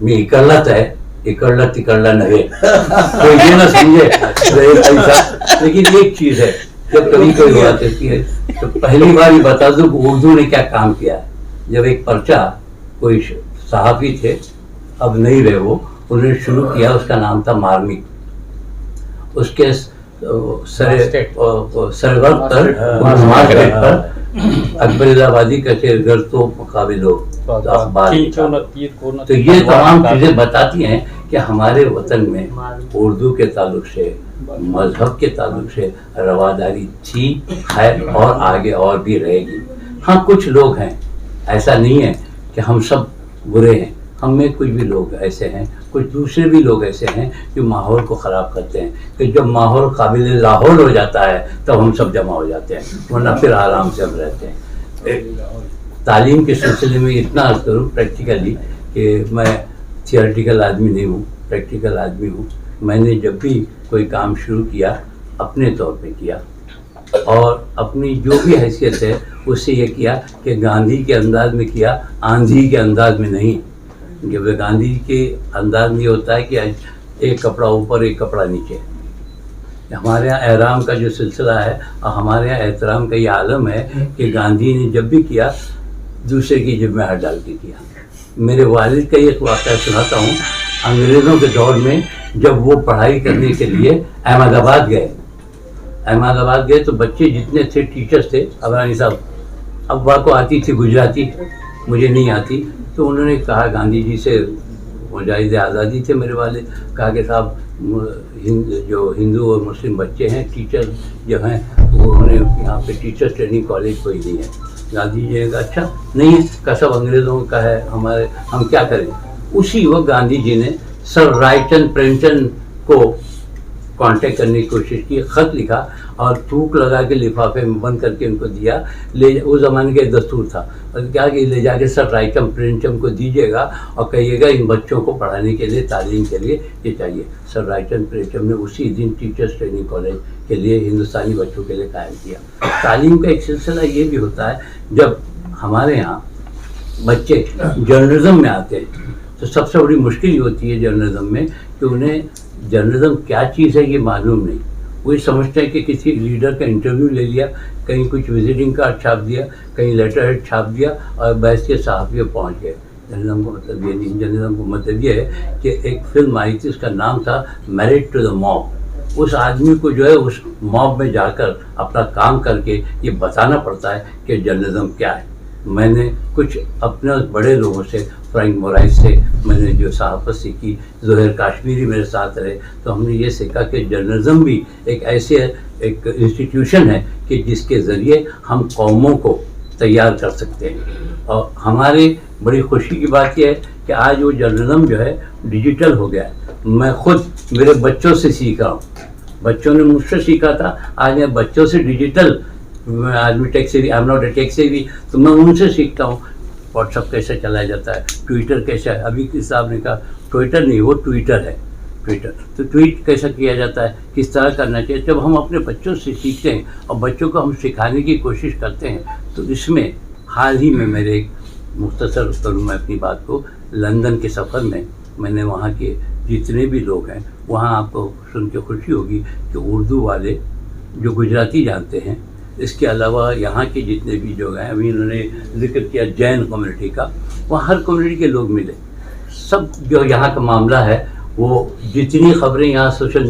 मैं इकड़लत है, इकड़ला तिकड़ला नहे तो ये ना समझे ऐसा। लेकिन एक चीज़ है, जब कभी कोई बात होती है तो पहली बार ही बता दूं उर्दू ने क्या काम किया है। जब एक पर्चा कोई सहाफ़ी थे, अब नहीं रहे वो, उन्होंने शुरू किया, उसका नाम था मार्मिक। उसके सरवक्त पर अकबराबादी का शेरगर तो मुकाबिल हो तो ये तमाम चीज़ें बताती हैं कि हमारे वतन में उर्दू के ताल्लुक से, मजहब के ताल्लुक से रवादारी थी, है और आगे और भी रहेगी। हाँ, कुछ लोग हैं, ऐसा नहीं है कि हम सब बुरे हैं, हम में कुछ भी लोग ऐसे हैं, कुछ दूसरे भी लोग ऐसे हैं जो माहौल को ख़राब करते हैं। कि जब माहौल काबिल लाहौल हो जाता है तब हम सब जमा हो जाते हैं, वरना फिर आराम से हम रहते हैं। तालीम के सिलसिले में इतना अर्ज़ करूँ प्रैक्टिकली कि मैं थियोरेटिकल आदमी नहीं हूँ, प्रैक्टिकल आदमी हूँ। मैंने जब भी कोई काम शुरू किया अपने तौर पे किया और अपनी जो भी हैसियत है उससे ये किया कि गांधी के अंदाज में किया, आंधी के अंदाज में नहीं। जब गांधी के अंदाज में होता है कि एक कपड़ा ऊपर एक कपड़ा नीचे। हमारे यहाँ एहराम का जो सिलसिला है और हमारे यहाँ एहतराम का ये आलम है कि गांधी ने जब भी किया दूसरे की जेब में हाथ डाल के किया। मेरे वालिद का एक वाक़या सुनाता हूँ। अंग्रेज़ों के दौर में जब वो पढ़ाई करने के लिए अहमदाबाद गए तो बच्चे जितने थे टीचर्स थे, अबरानी साहब अब्बा को आती थी गुजराती, मुझे नहीं आती, तो उन्होंने कहा गांधी जी से, मुजाहिद आज़ादी थे मेरे वाले, कहा कि साहब जो हिंदू और मुस्लिम बच्चे हैं, टीचर जो हैं वो उन्हें यहाँ पे टीचर्स ट्रेनिंग कॉलेज कोई नहीं है। गांधी जी ने कहा अच्छा नहीं है, का सब अंग्रेज़ों का है, हम क्या करें। उसी वक्त गांधी जी ने सर रायचंद प्रेमचंद को कांटेक्ट करने की कोशिश की, खत लिखा और थूक लगा के लिफाफे में बंद करके उनको दिया। उस ज़माने के दस्तूर था, और क्या कि ले जाके सर रायचंद प्रेमचंद को दीजिएगा और कहिएगा इन बच्चों को पढ़ाने के लिए, तालीम के लिए ये चाहिए। सर रायचंद प्रेमचंद ने उसी दिन टीचर्स ट्रेनिंग कॉलेज के लिए हिंदुस्तानी बच्चों के लिए कायम किया। तालीम का एक सिलसिला ये भी होता है, जब हमारे यहाँ बच्चे जर्नलिज्म में आते हैं तो सबसे बड़ी मुश्किल ये होती है जर्नलिज्म में कि उन्हें जर्नलिज्म क्या चीज़ है ये मालूम नहीं। वो समझते हैं कि किसी लीडर का इंटरव्यू ले लिया, कहीं कुछ विजिटिंग कार्ड छाप दिया, कहीं लेटर हेड छाप दिया और बहस के सहाफ़ी पहुँच गए। जर्नलिज्म का मतलब ये नहीं, जर्नलिज्म का मतलब ये है कि एक फिल्म आई थी, उसका नाम था मैरिड टू द मॉब। उस आदमी को जो है उस मॉब में जाकर अपना काम करके ये बताना पड़ता है कि जर्नलिज्म क्या है। मैंने कुछ अपने बड़े लोगों से, फ्रैंक मोराइस से मैंने जो सहाफ़त सीखी, ज़ोहैर काश्मीरी मेरे साथ रहे, तो हमने ये सीखा कि जर्नलिज्म भी एक ऐसे एक इंस्टीट्यूशन है कि जिसके ज़रिए हम कौमों को तैयार कर सकते हैं। और हमारी बड़ी खुशी की बात यह है कि आज वो जर्नलिज्म जो है डिजिटल हो गया है। मैं खुद मेरे बच्चों से सीख रहा हूँ, बच्चों ने मुझसे सीखा था, आज मैं बच्चों से डिजिटल, आदमी tech savvy, I am not a tech savvy, तो मैं उनसे सीखता हूँ व्हाट्सअप कैसे चलाया जाता है, ट्विटर कैसा है। अभी किस साहब ने कहा ट्विटर नहीं, वो ट्विटर है, ट्विटर। तो ट्वीट कैसा किया जाता है, किस तरह करना चाहिए। जब हम अपने बच्चों से सीखते हैं और बच्चों को हम सिखाने की कोशिश करते हैं, तो इसमें हाल ही में मेरे एक मुख्तसर करूँ मैं अपनी बात को, लंदन के सफ़र में मैंने वहाँ के जितने भी लोग हैं, वहाँ आपको सुन के खुशी होगी कि उर्दू वाले जो गुजराती जानते हैं, इसके अलावा यहाँ के जितने भी लोग हैं, अभी उन्होंने जिक्र किया जैन कम्युनिटी का, वहाँ हर कम्युनिटी के लोग मिले। सब जो यहाँ का मामला है, वो जितनी खबरें यहाँ सोशल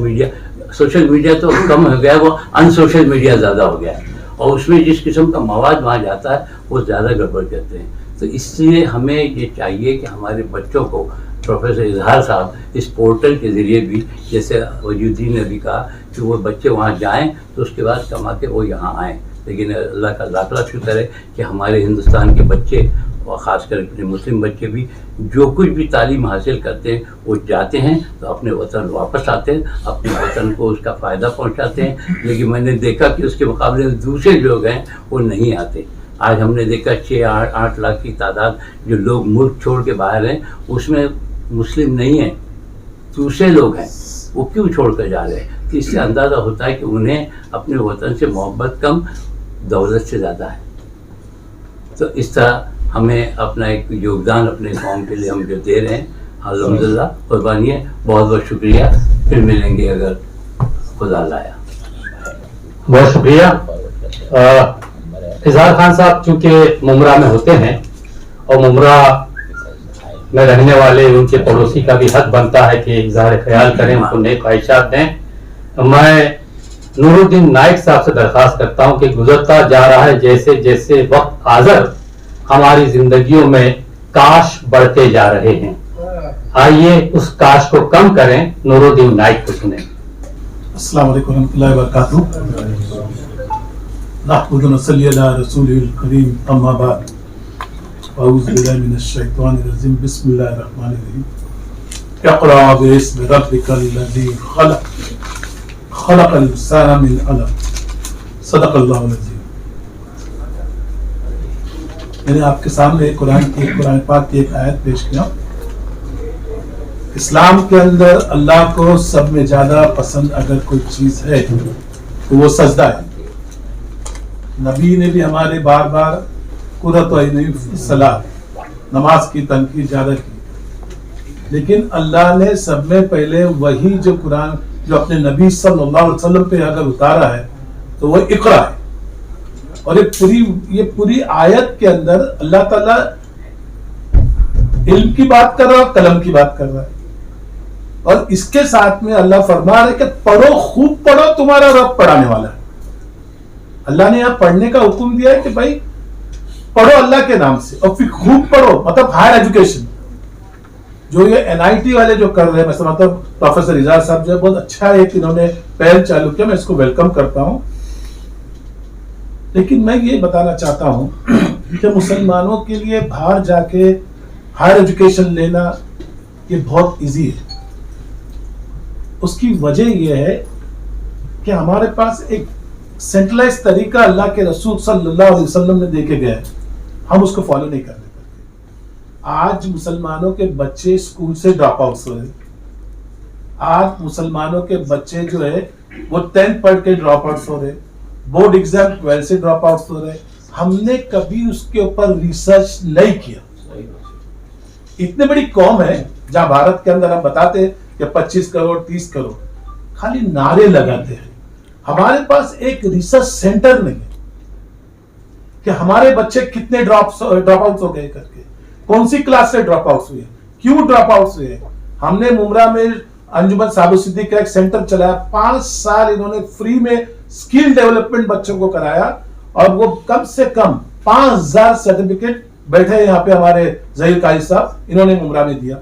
मीडिया तो कम हो गया है, वो अनसोशल मीडिया ज़्यादा हो गया है, और उसमें जिस किस्म का मवाद वहाँ जाता है वो ज़्यादा गड़बड़ करते हैं। तो इसलिए हमें ये चाहिए कि हमारे बच्चों को, प्रोफेसर इजहार साहब इस पोर्टल के ज़रिए भी, जैसे वजूद्दीन ने भी कहा कि वो बच्चे वहाँ जाएं तो उसके बाद कमा के वो यहाँ आएँ। लेकिन अल्लाह का लाख लाख शुक्र है कि हमारे हिंदुस्तान के बच्चे और ख़ासकर अपने मुस्लिम बच्चे भी जो कुछ भी तालीम हासिल करते हैं वो जाते हैं तो अपने वतन वापस आते हैं, अपने वतन को उसका फ़ायदा पहुँचाते हैं। लेकिन मैंने देखा कि उसके मुकाबले में दूसरे लोग हैं वो नहीं आते। आज हमने देखा 6-8 लाख की तादाद जो लोग मुल्क छोड़ के बाहर हैं, उसमें मुस्लिम नहीं हैं, दूसरे लोग हैं, वो क्यों छोड़ कर जा रहे हैं। तो इससे अंदाज़ा होता है कि उन्हें अपने वतन से मोहब्बत कम, दौलत से ज़्यादा है। तो इस तरह हमें अपना एक योगदान अपने कौम के लिए हम जो दे रहे हैं, अल्हम्दुलिल्लाह, कुर्बानी है। बहुत बहुत शुक्रिया, फिर मिलेंगे अगर खुदा लाया। बहुत शुक्रिया। इजहार खान साहब चूँकि मुमरा में होते हैं और मुमरा में रहने वाले उनके पड़ोसी का भी हक बनता है कि इजहार ख्याल करें, उनको नेक ख्वाहिशात दें। मैं नूरुद्दीन नाइक साहब से दरख्वास्त करता हूं कि गुजरता जा रहा है जैसे जैसे वक्त आज़र हमारी जिंदगियों में काश बढ़ते जा रहे हैं, आइए उस काश को कम करें। नूरुद्दीन नाइक को सुने। अस्सलाम वालेकुम रहमतुल्लाहि व बरकातुहू। नहमदुहु व नसल्ली अला रसूलिल करीम, अम्मा बाद। अऊज़ु बिल्लाहि मिनश शैतानिर रजीम, बिस्मिल्लाहिर रहमानिर रहीम। इक़रा बिस्मि रब्बिकल लज़ी खलक़, खलक़ल इंसाना मिन अलक़, सदक़ल्लाहुल अज़ीम। मैंने आपके सामने कुरान पाक की एक आयत पेश किया। इस्लाम के अंदर अल्लाह को सब में ज्यादा पसंद अगर कोई चीज है तो वो सजदा है। नबी ने भी हमारे बार बार कुर्रत अय्युन सलात, नमाज की तनकीद ज्यादा की, लेकिन अल्लाह ने सब में पहले वही जो कुरान जो अपने नबी सल्लल्लाहु अलैहि वसल्लम पे अगर उतारा है तो वो इक़रा है। और ये पूरी आयत के अंदर अल्लाह ताला इल्म की बात कर रहा है, कलम की बात कर रहा है, और इसके साथ में अल्लाह फरमा रहा है कि पढ़ो, खूब पढ़ो, तुम्हारा रब पढ़ाने वाला है। अल्लाह ने यहाँ पढ़ने का हुक्म दिया है कि भाई पढ़ो अल्लाह के नाम से, और फिर खूब पढ़ो, मतलब हायर एजुकेशन। जो ये NIT वाले जो कर रहे हैं, मैं समझता हूँ प्रोफेसर इजहार साहब जो है बहुत अच्छा है कि इन्होंने पहल चालू किया, मैं इसको वेलकम करता हूँ। लेकिन मैं ये बताना चाहता हूँ कि मुसलमानों के लिए बाहर जाके हायर एजुकेशन लेना یہ بہت ایزی ہے. اس کی وجہ یہ ہے کہ ہمارے پاس ایک سینٹرلائز طریقہ اللہ کے رسول صلی اللہ علیہ وسلم نے دے کے گیا ہے, ہم اس کو فالو نہیں کرتے. آج مسلمانوں کے بچے اسکول سے ڈراپ آؤٹس ہو رہے ہیں. آج مسلمانوں کے بچے جو ہے وہ 10th پڑھ کے ڈراپ آؤٹس ہو رہے, بورڈ ایگزام 12 سے ڈراپ آؤٹس ہو رہے. ہم نے کبھی اس کے اوپر ریسرچ نہیں کیا. اتنی بڑی قوم ہے جہاں بھارت کے اندر ہم بتاتے ہیں کہ 25 کروڑ 30 کروڑ, خالی نعرے لگاتے ہیں. ہمارے پاس ایک ریسرچ سینٹر نہیں ہے کہ ہمارے بچے کتنے ڈراپ آؤٹس ہو گئے کر کے, کون سی کلاس سے ڈراپ آؤٹس ہوئے, کیوں ڈراپ آؤٹس ہوئے. ہم نے ممرا میں انجمن صابر صدیق کا ایک سینٹر چلایا, 5 سال انہوں نے فری میں اسکل ڈیولپمنٹ بچوں کو کرایا, اور وہ کم سے کم 5000 سرٹیفکیٹ بیٹھے یہاں پہ ہمارے ظہیر قاری صاحب, انہوں نے ممرا میں دیا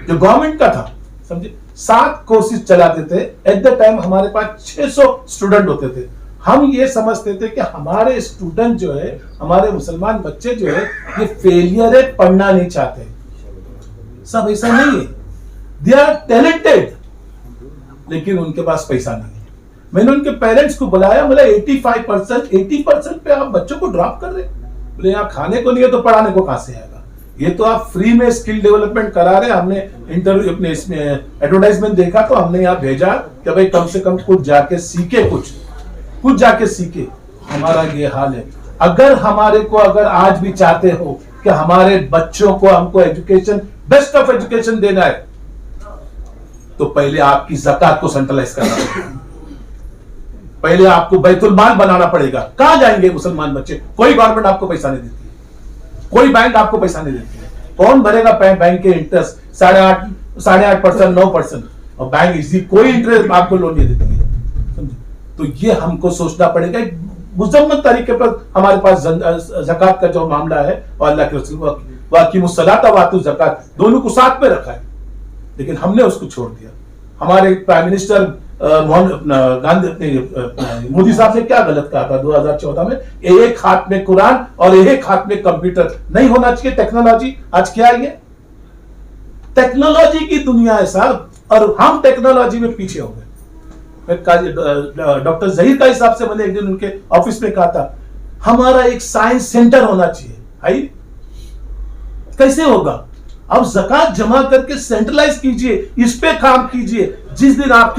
جو گورنمنٹ کا تھا. سمجھے 7 کورسز چلاتے تھے. ایٹ دا ٹائم ہمارے پاس 600 اسٹوڈنٹ ہوتے تھے. ہم یہ سمجھتے تھے کہ ہمارے اسٹوڈنٹ جو ہے, ہمارے مسلمان بچے جو ہے, یہ فیلئر ہے, پڑھنا نہیں چاہتے. سب ایسا نہیں ہے, دے آر ٹیلنٹڈ, لیکن ان کے پاس پیسہ نہیں ہے. میں نے ان کے پیرنٹس کو بلایا, بولا 80% پہ آپ بچوں کو ڈراپ کر رہے. بولے یہاں کھانے کو نہیں ہے تو پڑھانے کو کہاں سے آئے گا. یہ تو آپ فری میں اسکل ڈیولپمنٹ کرا رہے. ہم نے انٹرویو اپنے اس میں ایڈورٹائزمنٹ دیکھا تو ہم نے یہاں بھیجا کہ بھائی کم سے کم کچھ جا کے سیکھے, کچھ جا کے سیکھے. ہمارا یہ حال ہے. اگر ہمارے کو اگر آج بھی چاہتے ہو کہ ہمارے بچوں کو ہم کو ایجوکیشن, بیسٹ آف ایجوکیشن دینا ہے, تو پہلے آپ کی زکات کو سینٹرلائز کرنا پڑے گا. پہلے آپ کو بیت المال بنانا پڑے گا. کہاں جائیں گے مسلمان بچے؟ کوئی گورنمنٹ آپ کو پیسہ نہیں دیتی ہے, کوئی بینک آپ کو پیسہ نہیں دیتی ہے. کون بھرے گا بینک کے انٹرسٹ 8.5% 9%, اور بینک اسی کوئی انٹرسٹ آپ کو لون نہیں دیتی ہے. تو یہ ہم کو سوچنا پڑے گا ایک مذمت طریقے پر. ہمارے پاس زکات کا جو معاملہ ہے, اور اللہ کے رسول واقیم الصلاۃ واتو زکات دونوں کو ساتھ میں رکھا ہے, لیکن ہم نے اس کو چھوڑ دیا. ہمارے پرائم منسٹر مودی صاحب نے کیا غلط کہا تھا 2014 میں, ایک ہاتھ میں قرآن اور ایک ہاتھ میں کمپیوٹر نہیں ہونا چاہیے. ٹیکنالوجی آج کیا ہے, ٹیکنالوجی کی دنیا ہے صاحب, اور ہم ٹیکنالوجی میں پیچھے ہو گئے. ڈاکٹر ظہیر قاری صاحب سے میں نے ایک دن ان کے آفس میں کہا تھا ہمارا ایک سائنس سینٹر ہونا چاہیے. کیسے ہوگا؟ اب زکات جمع کر کے سینٹرلائز کیجئے, اس پہ کام کیجئے. جس دن آپ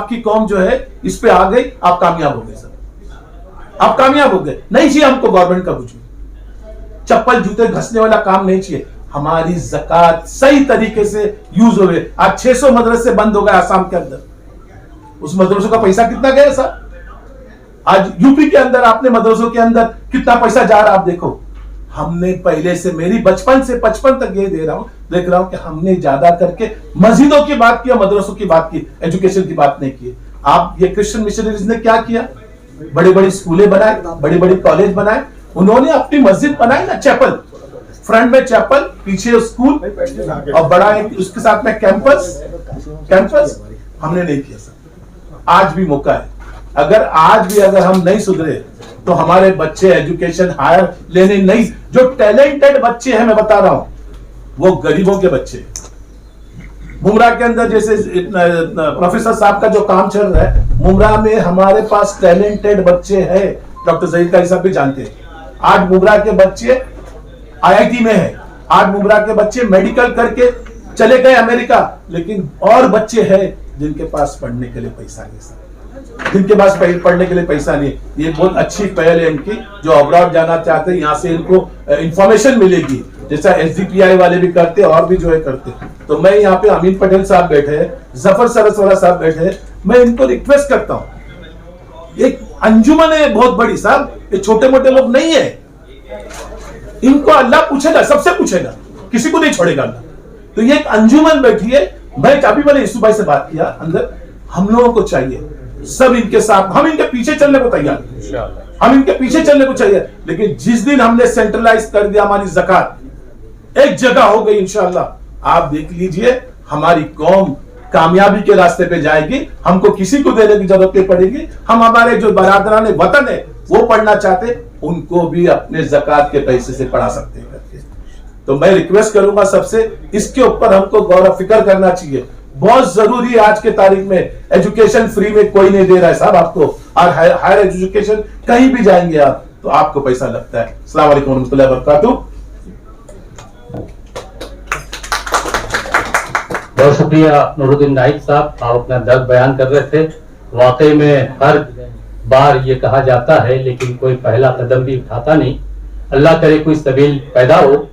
کی قوم جو ہے اس پہ آ گئی, آپ کامیاب ہو گئے. سر آپ کامیاب ہو گئے. نہیں چاہیے ہم کو گورنمنٹ کا کچھ چپل جوتے گھسنے والا کام نہیں چاہیے. ہماری زکات صحیح طریقے سے یوز ہوئے. آج 600 مدرسے بند ہو گئے آسام کے اندر. اس مدرسوں کا پیسہ کتنا گیا صاحب؟ آج یو پی کے اندر آپ نے مدرسوں کے اندر کتنا پیسہ جا رہا آپ دیکھو. ہم نے پہلے سے, میری بچپن سے 55 تک یہ دیکھ رہا ہوں کہ ہم نے زیادہ کر کے مسجدوں کی بات کی, مدرسوں کی بات کی, ایجوکیشن کی بات نہیں کی. آپ یہ کرسچن مشنریز نے کیا کیا, بڑی بڑی اسکولیں بنائے, بڑی بڑی کالج بنائے. انہوں نے اپنی مسجد بنائی نا, چیپل, فرنٹ میں چیپل, پیچھے اسکول, اور بڑا اس کے ساتھ میں کیمپس. ہم نے نہیں کیا سر. آج بھی موقع ہے. اگر ہم نہیں سدھرے تو ہمارے بچے ایجوکیشن ہائر لینے نہیں. جو ٹیلنٹڈ بچے ہیں میں بتا رہا ہوں وہ غریبوں کے بچے. ممرا کے اندر جیسے پروفیسر صاحب کا جو کام چل رہا ہے, ممرا میں ہمارے پاس ٹیلنٹڈ بچے ہیں. ڈاکٹر ظہیر قاری صاحب بھی جانتے ہیں. آج ممرا کے بچے IIT میں ہیں. آج ممرا کے بچے میڈیکل کر کے چلے گئے امریکہ. لیکن اور بچے ہیں جن کے پاس پڑھنے کے لیے پیسہ نہیں, جن کے پاس پڑھنے کے لیے پیسہ نہیں. یہ بہت اچھی پہل ہے ان کی. جو ابراڈ جانا چاہتے ہیں, یہاں سے ان کو انفارمیشن ملے گی, جیسا SDPI والے بھی کرتے اور بھی جو ہے کرتے. تو میں یہاں پہ امین پٹیل صاحب بیٹھے ہیں, ظفر سرسولہ صاحب بیٹھے ہیں. میں ان کو ریکویسٹ کرتا ہوں, ایک انجمن ہے بہت بڑی صاحب, یہ چھوٹے موٹے لوگ نہیں ہے. ان کو اللہ پوچھے گا, سب سے پوچھے گا, کسی کو نہیں چھوڑے گا اللہ. تو یہ ایک انجمن بیٹھی ہے. میں ابھی میں نے یسوع بھائی سے بات کیا اندر, ہم لوگوں کو چاہیے سب ان کے ساتھ, ہم ان کے پیچھے چلنے کو تیار ہیں, ہم ان کے پیچھے چلنے کو چاہیے. لیکن جس دن ہم نے سینٹرلائز کر دیا ہماری زکات ایک جگہ ہو گئی, انشاءاللہ آپ دیکھ لیجئے ہماری قوم کامیابی کے راستے پہ جائے گی. ہم کو کسی کو دینے کی ضرورت نہیں پڑے گی. ہم ہمارے جو برادران وطن ہے وہ پڑھنا چاہتے, ان کو بھی اپنے زکات کے پیسے سے پڑھا سکتے ہیں. तो मैं रिक्वेस्ट करूंगा सबसे, इसके ऊपर हमको गौर फिक्र करना चाहिए। बहुत जरूरी है आज के तारीख में, एजुकेशन फ्री में कोई नहीं दे रहा है साहब आपको, और हायर एजुकेशन कहीं भी जाएंगे आप तो आपको पैसा लगता है। अस्सलाम वालेकुम रहमतुल्लाहि व बरकातुहू। बहुत शुक्रिया नूरुद्दीन नाइक साहब, आप अपना दर्द बयान कर रहे थे। वाकई में हर बार ये कहा जाता है लेकिन कोई पहला कदम भी उठाता नहीं। अल्लाह करे कोई सबील पैदा हो